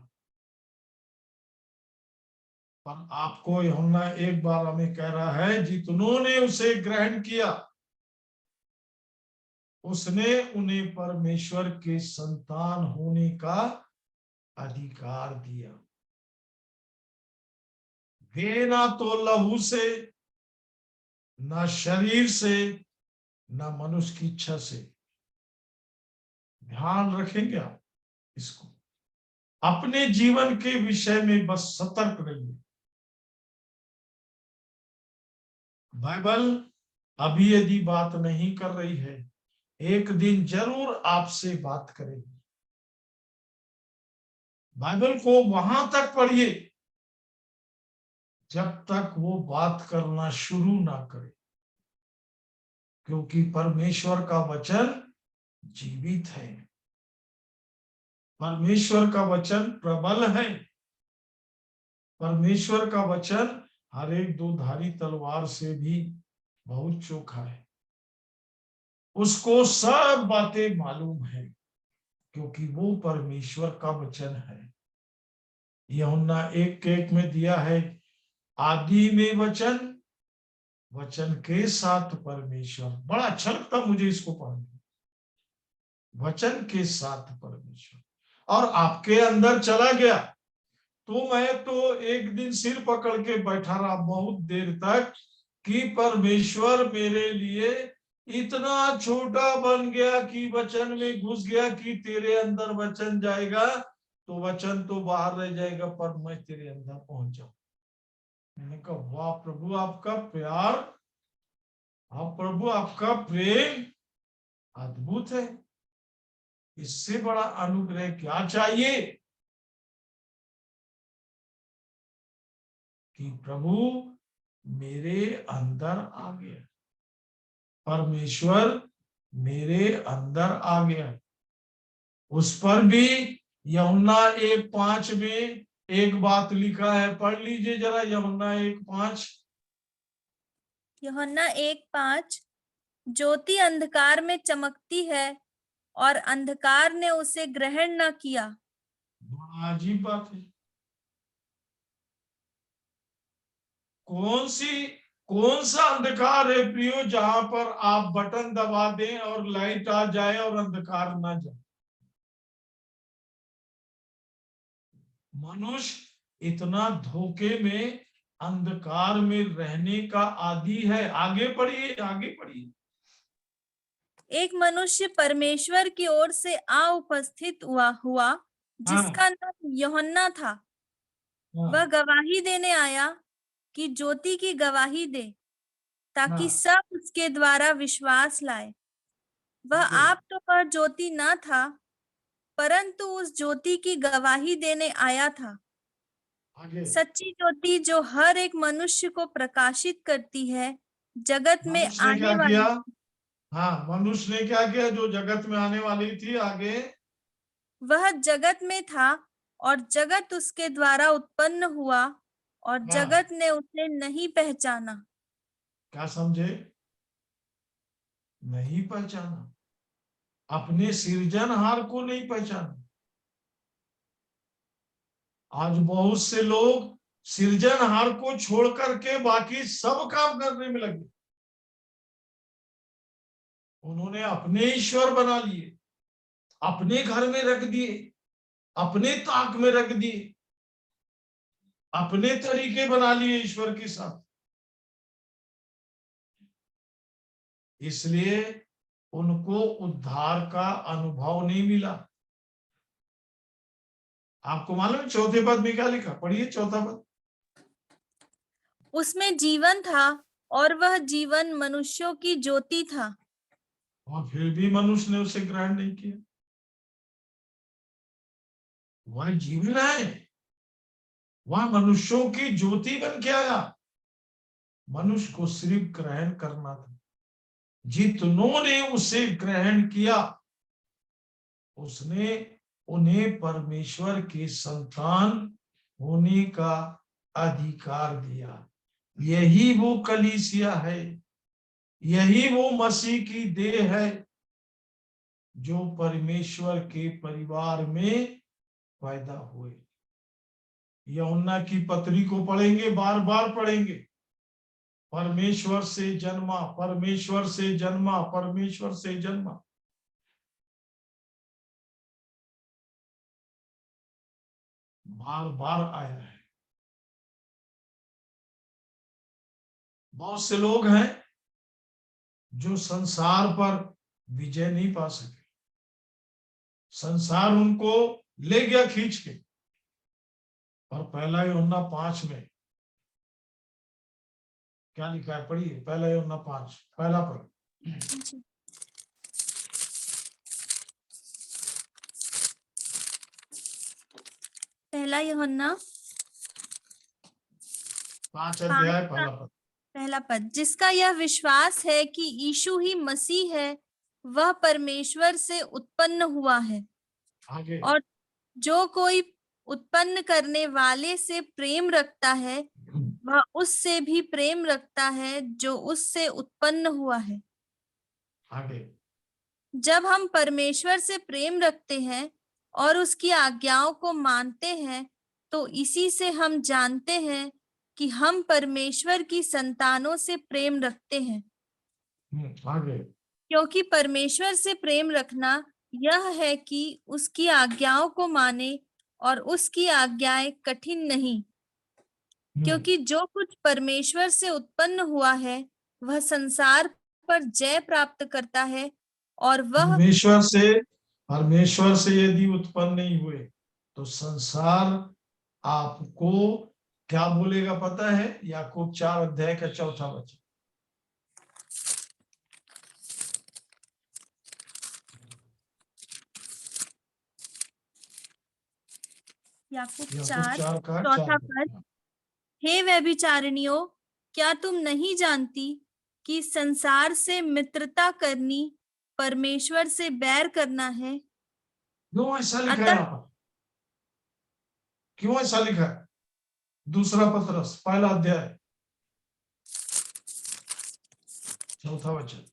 पर आपको यूहन्ना एक बार हमें कह रहा है, जितनों ने उसे ग्रहण किया उसने उन्हें परमेश्वर के संतान होने का अधिकार दिया। वे ना तो लहू से, ना शरीर से, ना मनुष्य की इच्छा से। ध्यान रखेंगे आप इसको, अपने जीवन के विषय में बस सतर्क रहिए। बाइबल अभी यदि बात नहीं कर रही है, एक दिन जरूर आपसे बात करेगी। बाइबल को वहां तक पढ़िए जब तक वो बात करना शुरू ना करे, क्योंकि परमेश्वर का वचन जीवित है, परमेश्वर का वचन प्रबल है, परमेश्वर का वचन हर एक दोधारी तलवार से भी बहुत चोखा है। उसको सब बातें मालूम है, क्योंकि वो परमेश्वर का वचन है। यूहन्ना 1:1 में दिया है, आदि में वचन, वचन के साथ परमेश्वर। बड़ा अच्छा लगता मुझे इसको पढ़ने, वचन के साथ परमेश्वर, और आपके अंदर चला गया तो मैं तो एक दिन सिर पकड़ के बैठा रहा बहुत देर तक कि परमेश्वर मेरे लिए इतना छोटा बन गया कि वचन में घुस गया कि तेरे अंदर वचन जाएगा तो वचन तो बाहर रह जाएगा, पर मैं तेरे अंदर पहुंच जाऊं। मैंने कहा वाह प्रभु आपका प्यार, हाँ प्रभु आपका प्रेम अद्भुत है। इससे बड़ा अनुग्रह क्या चाहिए कि प्रभु मेरे अंदर आ गया, परमेश्वर मेरे अंदर आ गया। उस पर भी यूहन्ना 1:5 में एक बात लिखा है, पढ़ लीजिए जरा यूहन्ना 1:5। यूहन्ना 1:5, ज्योति अंधकार में चमकती है और अंधकार ने उसे ग्रहण न किया। बड़ा अजीब बात है। कौन कौन सा अंधकार है प्रियो जहां पर आप बटन दबा दें और लाइट आ जाए और अंधकार ना जाए? मनुष्य इतना धोखे में, अंधकार में रहने का आदी है। आगे पढ़िए, आगे पढ़िए। एक मनुष्य परमेश्वर की ओर से आ उपस्थित हुआ जिसका नाम यूहन्ना था। वह गवाही देने आया कि ज्योति की गवाही दे, ताकि सब उसके द्वारा विश्वास लाए। वह आप तो वह ज्योति न था, परंतु उस ज्योति की गवाही देने आया था। सच्ची ज्योति जो हर एक मनुष्य को प्रकाशित करती है, जगत में मनुष्य ने आने क्या वाली। किया? हाँ, मनुष्य ने क्या किया? जो जगत में आने वाली थी। आगे, वह जगत में था और जगत उसके द्वारा उत्पन्न हुआ और जगत ने उसे नहीं पहचाना। क्या समझे? नहीं पहचाना, अपने सृजनहार को नहीं पहचाना। आज बहुत से लोग सृजनहार को छोड़ करके बाकी सब काम करने में लगे। उन्होंने अपने ईश्वर बना लिए, अपने घर में रख दिए, अपने ताक में रख दिए, अपने तरीके बना लिए ईश्वर के साथ। इसलिए उनको उद्धार का अनुभव नहीं मिला। आपको मालूम चौथे पद में क्या लिखा? पढ़िए चौथा पद। उसमें जीवन था और वह जीवन मनुष्यों की ज्योति था। और फिर भी मनुष्य ने उसे ग्रहण नहीं किया। वह जीवन है, वह मनुष्यों की ज्योति बन के आया। मनुष्य को सिर्फ ग्रहण करना था। जितनों ने उसे ग्रहण किया, उसने उन्हें परमेश्वर के संतान होने का अधिकार दिया। यही वो कलीसिया है, यही वो मसीह की देह है जो परमेश्वर के परिवार में पैदा हुए। यूहन्ना की पत्री को पढ़ेंगे, बार बार पढ़ेंगे। परमेश्वर से जन्मा, परमेश्वर से जन्मा, परमेश्वर से जन्मा। बार बार आया है। बहुत से लोग हैं जो संसार पर विजय नहीं पा सके। संसार उनको ले गया खींच के। और पहला यूहन्ना 5 में क्या लिखा है? पढ़िए, पहला यूहन्ना 5 पहला पद। पहला यूहन्ना 5 अध्याय पहला पद। पहला पद। जिसका यह विश्वास है कि यीशु ही मसीह है, वह परमेश्वर से उत्पन्न हुआ है। आगे, और जो कोई उत्पन्न करने वाले से प्रेम रखता है, वह उससे भी प्रेम रखता है जो उससे उत्पन्न हुआ है। आगे, जब हम परमेश्वर से प्रेम रखते हैं और उसकी आज्ञाओं को मानते हैं, तो इसी से हम जानते हैं कि हम परमेश्वर की संतानों से प्रेम रखते हैं। आगे, क्योंकि परमेश्वर से प्रेम रखना यह है कि उसकी आज्ञाओं को माने, और उसकी आज्ञाएं कठिन नहीं। क्योंकि जो कुछ परमेश्वर से उत्पन्न हुआ है, वह संसार पर जय प्राप्त करता है। और वह परमेश्वर से यदि उत्पन्न नहीं हुए तो संसार आपको क्या बोलेगा पता है? याकूब 4 अध्याय का 4था वचन। याकूब 4 का 4 4। पद। हे व्यभिचारिणियों, क्या तुम नहीं जानती कि संसार से मित्रता करनी परमेश्वर से बैर करना है? क्यों ऐसा लिखा है अतः यहाँ पर? क्यों ऐसा लिखा है? दूसरा पत्रस पहला अध्याय 4था वचन।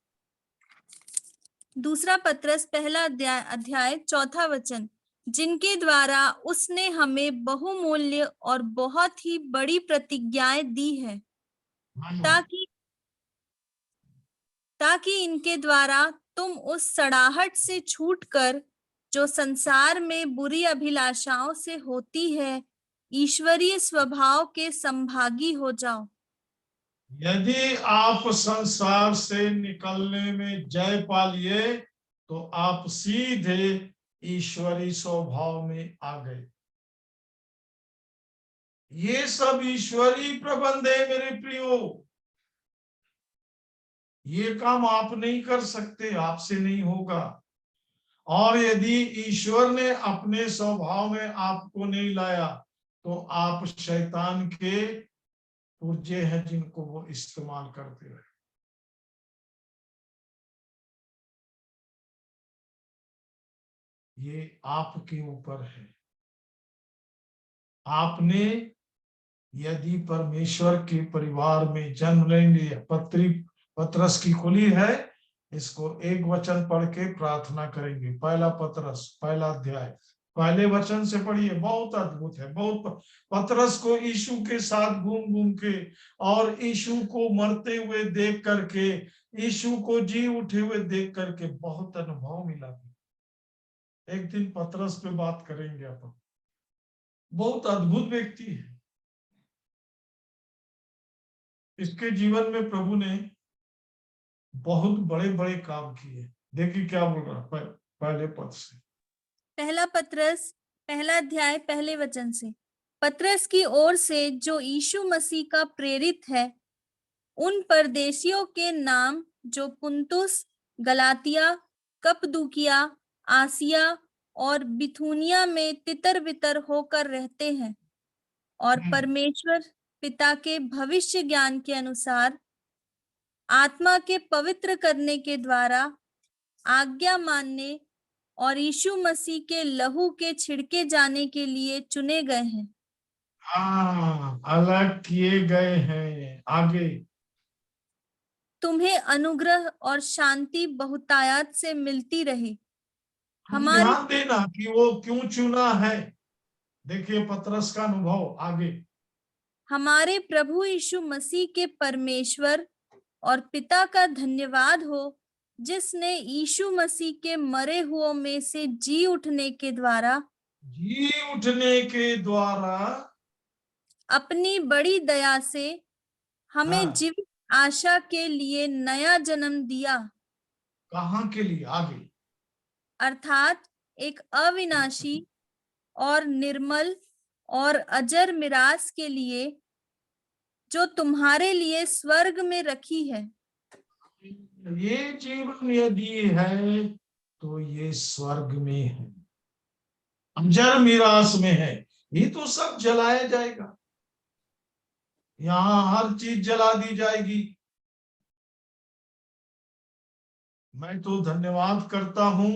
दूसरा पत्रस पहला अध्याय 4था वचन। जिनके द्वारा उसने हमें बहुमूल्य और बहुत ही बड़ी प्रतिज्ञाएं दी है। ताकि इनके द्वारा तुम उस सड़ाहट से छूटकर जो संसार में बुरी अभिलाषाओं से होती है ईश्वरीय स्वभाव के संभागी हो जाओ। यदि आप संसार से निकलने में जय पा लिए तो आप सीधे ईश्वरी स्वभाव में आ गए। ये सब ईश्वरी प्रबंध है मेरे प्रियो। ये काम आप नहीं कर सकते, आपसे नहीं होगा। और यदि ईश्वर ने अपने स्वभाव में आपको नहीं लाया तो आप शैतान के पुर्जे हैं जिनको वो इस्तेमाल करते रहे। ये आपके ऊपर है। आपने यदि परमेश्वर के परिवार में जन्म लेंगे, पत्रस की खुली है, इसको एक वचन पढ़ के प्रार्थना करेंगे। पहला पत्रस पहला अध्याय पहले वचन से पढ़िए, बहुत अद्भुत है। बहुत पत्रस को यीशु के साथ घूम घूम के और यीशु को मरते हुए देख करके, यीशु को जी उठे हुए देख करके बहुत अनुभव मिला। एक दिन पत्रस पे बात करेंगे अपन। बहुत अद्भुत व्यक्ति है। इसके जीवन में प्रभु ने बहुत बड़े बड़े काम किए। देखिए क्या बोल रहा है पहले पद से। पहला पत्रस पहला अध्याय पहले वचन से। पत्रस की ओर से जो यीशु मसीह का प्रेरित है, उन परदेशियों के नाम जो पुंतुस, गलातिया, कप्पदूकिया, आसिया और बिथुनिया में तितर बितर होकर रहते हैं और परमेश्वर पिता के भविष्य ज्ञान के अनुसार आत्मा के पवित्र करने के द्वारा आज्ञा मानने और यीशु मसीह के लहू के छिड़के जाने के लिए चुने गए हैं। हाँ, अलग किए गए हैं। आगे। तुम्हें अनुग्रह और शांति बहुतायत से मिलती रहे। हमारे ध्यान देना कि वो क्यों चुना है। देखिए पत्रस का अनुभव। आगे। हमारे प्रभु यीशु मसीह के परमेश्वर और पिता का धन्यवाद हो, जिसने यीशु मसीह के मरे हुओं में से जी उठने के द्वारा अपनी बड़ी दया से हमें जीवित आशा के लिए नया जन्म दिया। कहाँ के लिए? आगे। अर्थात एक अविनाशी और निर्मल और अजर मिरास के लिए जो तुम्हारे लिए स्वर्ग में रखी है। ये जीवन यदि है तो ये स्वर्ग में है, अजर मिरास में है। ये तो सब जलाया जाएगा, यहाँ हर चीज जला दी जाएगी। मैं तो धन्यवाद करता हूं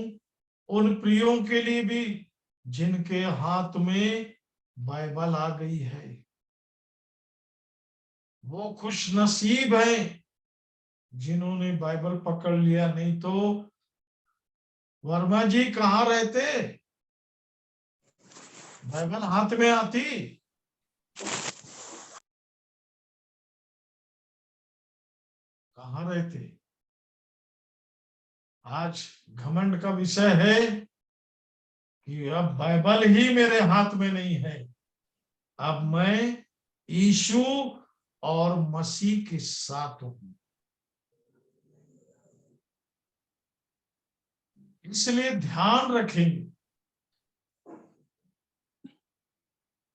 उन प्रियों के लिए भी जिनके हाथ में बाइबल आ गई है। वो खुश नसीब हैं जिन्होंने बाइबल पकड़ लिया। नहीं तो वर्मा जी कहाँ रहते, बाइबल हाथ में आती। कहाँ रहते। आज घमंड का विषय है कि अब बाइबल ही मेरे हाथ में नहीं है, अब मैं यीशु और मसीह के साथ हूं। इसलिए ध्यान रखेंगे।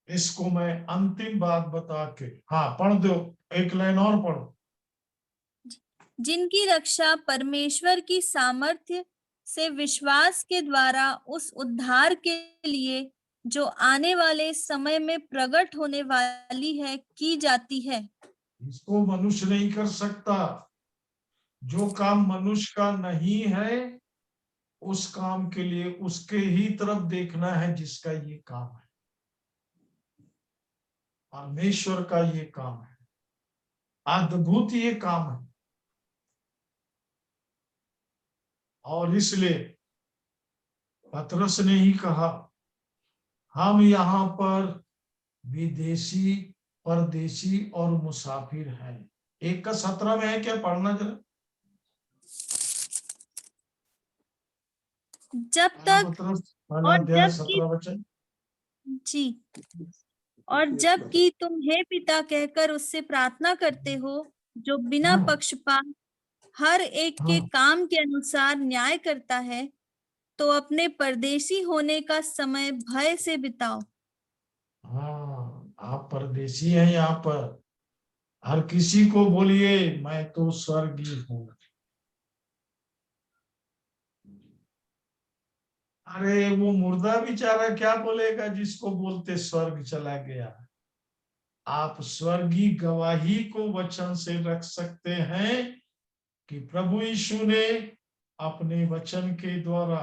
इसको मैं अंतिम बात बता के, हाँ पढ़ दो, एक लाइन और पढ़ो। जिनकी रक्षा परमेश्वर की सामर्थ्य से विश्वास के द्वारा उस उद्धार के लिए जो आने वाले समय में प्रकट होने वाली है की जाती है। इसको मनुष्य नहीं कर सकता। जो काम मनुष्य का नहीं है उस काम के लिए उसके ही तरफ देखना है जिसका ये काम है। परमेश्वर का ये काम है, अद्भुत ये काम है। और इसलिए पतरस ने ही कहा, हम यहाँ पर विदेशी, परदेशी और मुसाफिर हैं। 1:17 में है क्या? पढ़ना जरा। जब तक पहला और अध्याय जब कि 17 वचन। जी और जब कि तुम हे पिता कहकर उससे प्रार्थना करते हो, जो बिना पक्षपात हर एक के काम के अनुसार न्याय करता है, तो अपने परदेशी होने का समय भय से बिताओ। हाँ, आप परदेशी हैं यहाँ पर। हर किसी को बोलिए मैं तो स्वर्गीय हूँ। अरे वो मुर्दा बेचारा क्या बोलेगा जिसको बोलते स्वर्ग चला गया। आप स्वर्गीय गवाही को वचन से रख सकते हैं कि प्रभु यीशु ने अपने वचन के द्वारा,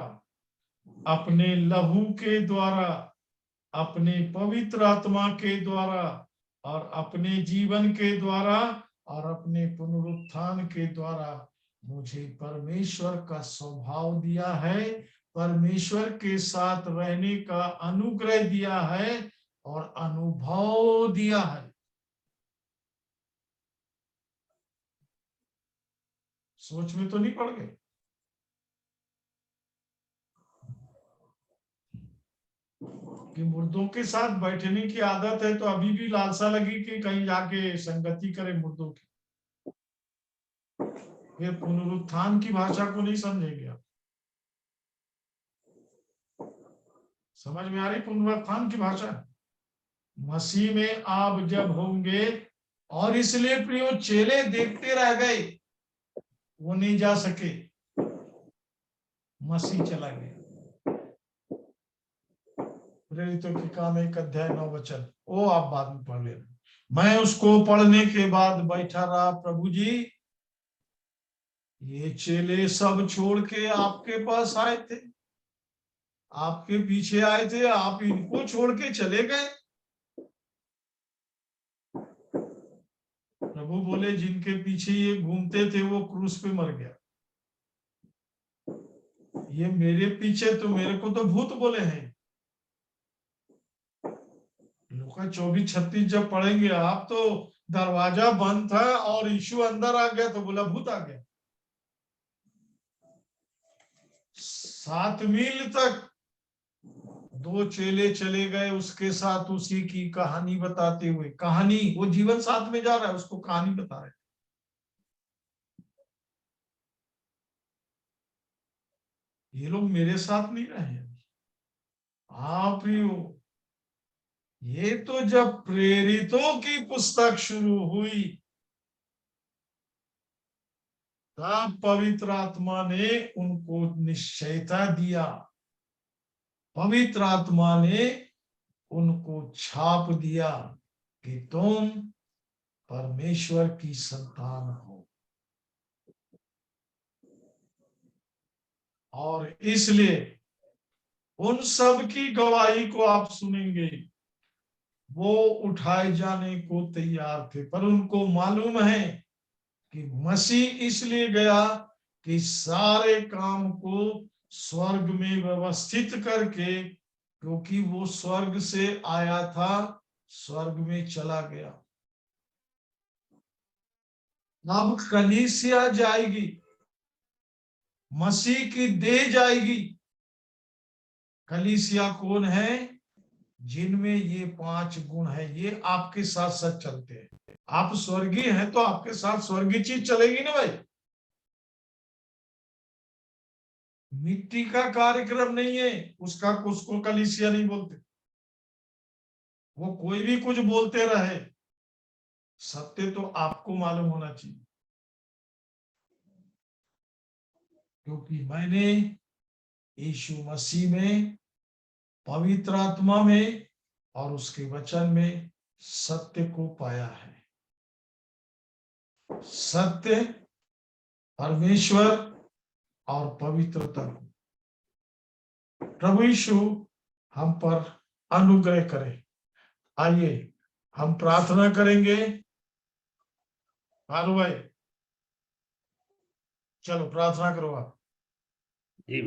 अपने लहू के द्वारा, अपने पवित्र आत्मा के द्वारा और अपने जीवन के द्वारा और अपने पुनरुत्थान के द्वारा मुझे परमेश्वर का स्वभाव दिया है, परमेश्वर के साथ रहने का अनुग्रह दिया है और अनुभव दिया है। सोच में तो नहीं पड़ गए? कि मुर्दों के साथ बैठने की आदत है तो अभी भी लालसा लगी कि कहीं जाके संगति करे मुर्दों की। फिर पुनरुत्थान की भाषा को नहीं समझेंगे आप। समझ में आ रही पुनरुत्थान की भाषा? मसीह में आप जब होंगे, और इसलिए प्रियो चेले देखते रह गए, वो नहीं जा सके, मसीह चला गया। प्रेरितों के काम 1 अध्याय 9 वचन, वो आप बाद में पढ़ लेना। मैं उसको पढ़ने के बाद बैठा रहा, प्रभु जी ये चेले सब छोड़ के आपके पास आए थे, आपके पीछे आए थे, आप इनको छोड़ के चले गए। प्रभु बोले जिनके पीछे ये घूमते थे वो क्रूस पे मर गया, ये मेरे पीछे तो मेरे को तो भूत बोले हैं। लूका 24:36 जब पढ़ेंगे आप तो दरवाजा बंद था और यीशु अंदर आ गया तो बोला भूत आ गया। 7 मील तक 2 चेले चले गए उसके साथ, उसी की कहानी बताते हुए। कहानी, वो जीवन साथ में जा रहा है, उसको कहानी बता रहे। ये लोग मेरे साथ नहीं रहे। आप ही हो। ये तो जब प्रेरितों की पुस्तक शुरू हुई तब पवित्र आत्मा ने उनको निश्चयता दिया, पवित्र आत्मा ने उनको छाप दिया कि तुम परमेश्वर की संतान हो। और इसलिए उन सब की गवाही को आप सुनेंगे। वो उठाए जाने को तैयार थे, पर उनको मालूम है कि मसीह इसलिए गया कि सारे काम को स्वर्ग में व्यवस्थित करके, क्योंकि वो स्वर्ग से आया था, स्वर्ग में चला गया। अब कलीसिया जाएगी, मसीह की देह जाएगी। कलीसिया कौन है? जिनमें ये 5 गुण है, ये आपके साथ साथ चलते हैं। आप स्वर्गीय हैं तो आपके साथ स्वर्गीय चीज चलेगी ना भाई। मिट्टी का कार्यक्रम नहीं है उसका, उसको कलीसिया नहीं बोलते। वो कोई भी कुछ बोलते रहे, सत्य तो आपको मालूम होना चाहिए। क्योंकि मैंने यीशु मसीह में, पवित्र आत्मा में और उसके वचन में सत्य को पाया है। सत्य, परमेश्वर और पवित्रता को। प्रभु यीशु हम पर अनुग्रह करे। आइए हम प्रार्थना करेंगे। भानु भाई चलो प्रार्थना करो आप। जी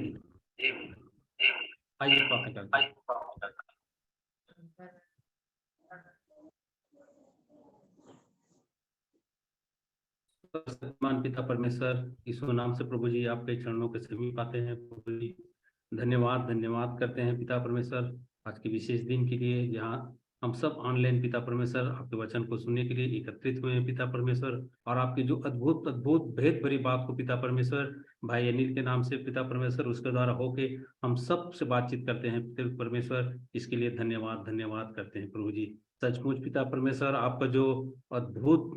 आइए प्रार्थना करते हैं। सर्वशक्तिमान पिता परमेश्वर, यीशु नाम से प्रभु जी आपके चरणों के समीप आते हैं प्रभु जी। धन्यवाद धन्यवाद करते हैं पिता परमेश्वर आज के विशेष दिन के लिए, जहाँ हम सब ऑनलाइन पिता परमेश्वर आपके वचन को सुनने के लिए एकत्रित हुए हैं पिता परमेश्वर, और आपकी जो अद्भुत अद्भुत भेद भरी बात को पिता परमेश्वर भाई अनिल के नाम से पिता परमेश्वर उसके द्वारा होके हम सब से बातचीत करते हैं पिता परमेश्वर, इसके लिए धन्यवाद धन्यवाद करते हैं प्रभु जी। सचमुच पिता परमेश्वर आपका जो अद्भुत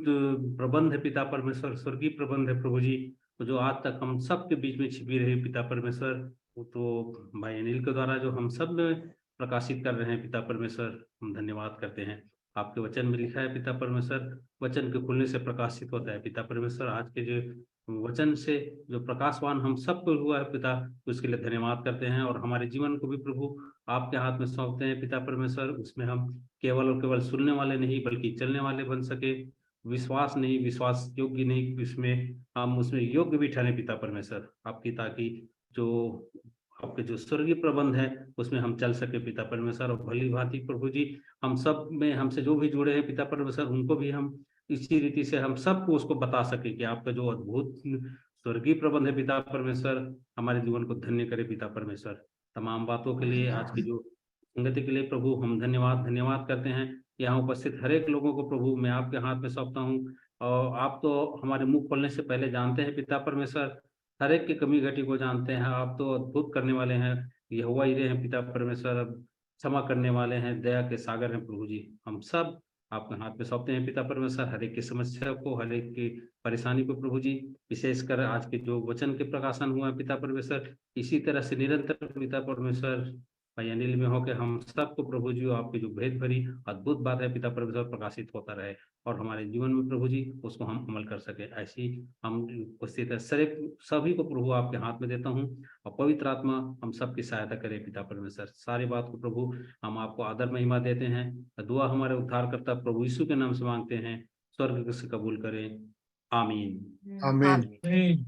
प्रबंध है पिता परमेश्वर, स्वर्गीय प्रबंध है प्रभु जी, जो आज तक हम सब के बीच में छिपी रही पिता परमेश्वर, वो तो भाई अनिल के द्वारा जो हम सब में प्रकाशित कर रहे हैं पिता परमेश्वर, हम धन्यवाद करते हैं। आपके वचन में लिखा है पिता परमेश्वर, वचन के खुलने से प्रकाशित होता है पिता परमेश्वर। आज के जो वचन से जो प्रकाशवान हम सबको हुआ है पिता, उसके लिए धन्यवाद करते हैं, और हमारे जीवन को भी प्रभु आपके हाथ में सौंपते हैं पिता परमेश्वर। उसमें हम केवल और केवल सुनने वाले नहीं बल्कि चलने वाले बन सके, विश्वास नहीं विश्वास योग्य नहीं, इसमें हम उसमें योग्य भी ठहरे पिता परमेश्वर आपकी, ताकि जो आपके जो स्वर्गीय प्रबंध है उसमें हम चल सके पिता परमेश्वर। और भली भांति प्रभु जी हम सब में हमसे जो भी जुड़े हैं पिता परमेश्वर, उनको भी हम इसी रीति से हम सबको उसको बता सके कि आपका जो अद्भुत स्वर्गीय प्रबंध है पिता परमेश्वर, हमारे जीवन को धन्य करे पिता परमेश्वर। तमाम बातों के लिए, आज की जो संगति के लिए प्रभु हम धन्यवाद धन्यवाद करते हैं। यहाँ उपस्थित हर एक लोगों को प्रभु मैं आपके हाथ में सौंपता हूँ, और आप तो हमारे मुंह खोलने से पहले जानते हैं पिता परमेश्वर, हर एक की कमी घटी को जानते हैं। आप तो अद्भुत करने वाले हैं, यहोवा यीरे हैं पिता परमेश्वर, क्षमा करने वाले हैं, दया के सागर हैं प्रभु जी। हम सब आपके हाथ में सौंपते हैं पिता परमेश्वर, हर एक की समस्या को, हर एक की परेशानी को प्रभु जी। विशेषकर आज के जो वचन के प्रकाशन हुआ है पिता परमेश्वर, इसी तरह से निरंतर पिता परमेश्वर भाई अनिल में होकर हम सबको प्रभु जी आपकी जो भेद भरी अद्भुत बात है पिता परमेश्वर प्रकाशित होता रहे, और हमारे जीवन में प्रभु जी उसको हम अमल कर सके। ऐसी हम उपस्थित सभी को प्रभु आपके हाथ में देता हूँ, और पवित्र आत्मा हम सबकी सहायता करे पिता परमेश्वर। सारी बात को प्रभु हम आपको आदर महिमा देते हैं। दुआ हमारे उद्धारकर्ता प्रभु यीशु के नाम से मांगते हैं, स्वर्ग से कबूल करें, आमीन। आमीन। आमीन।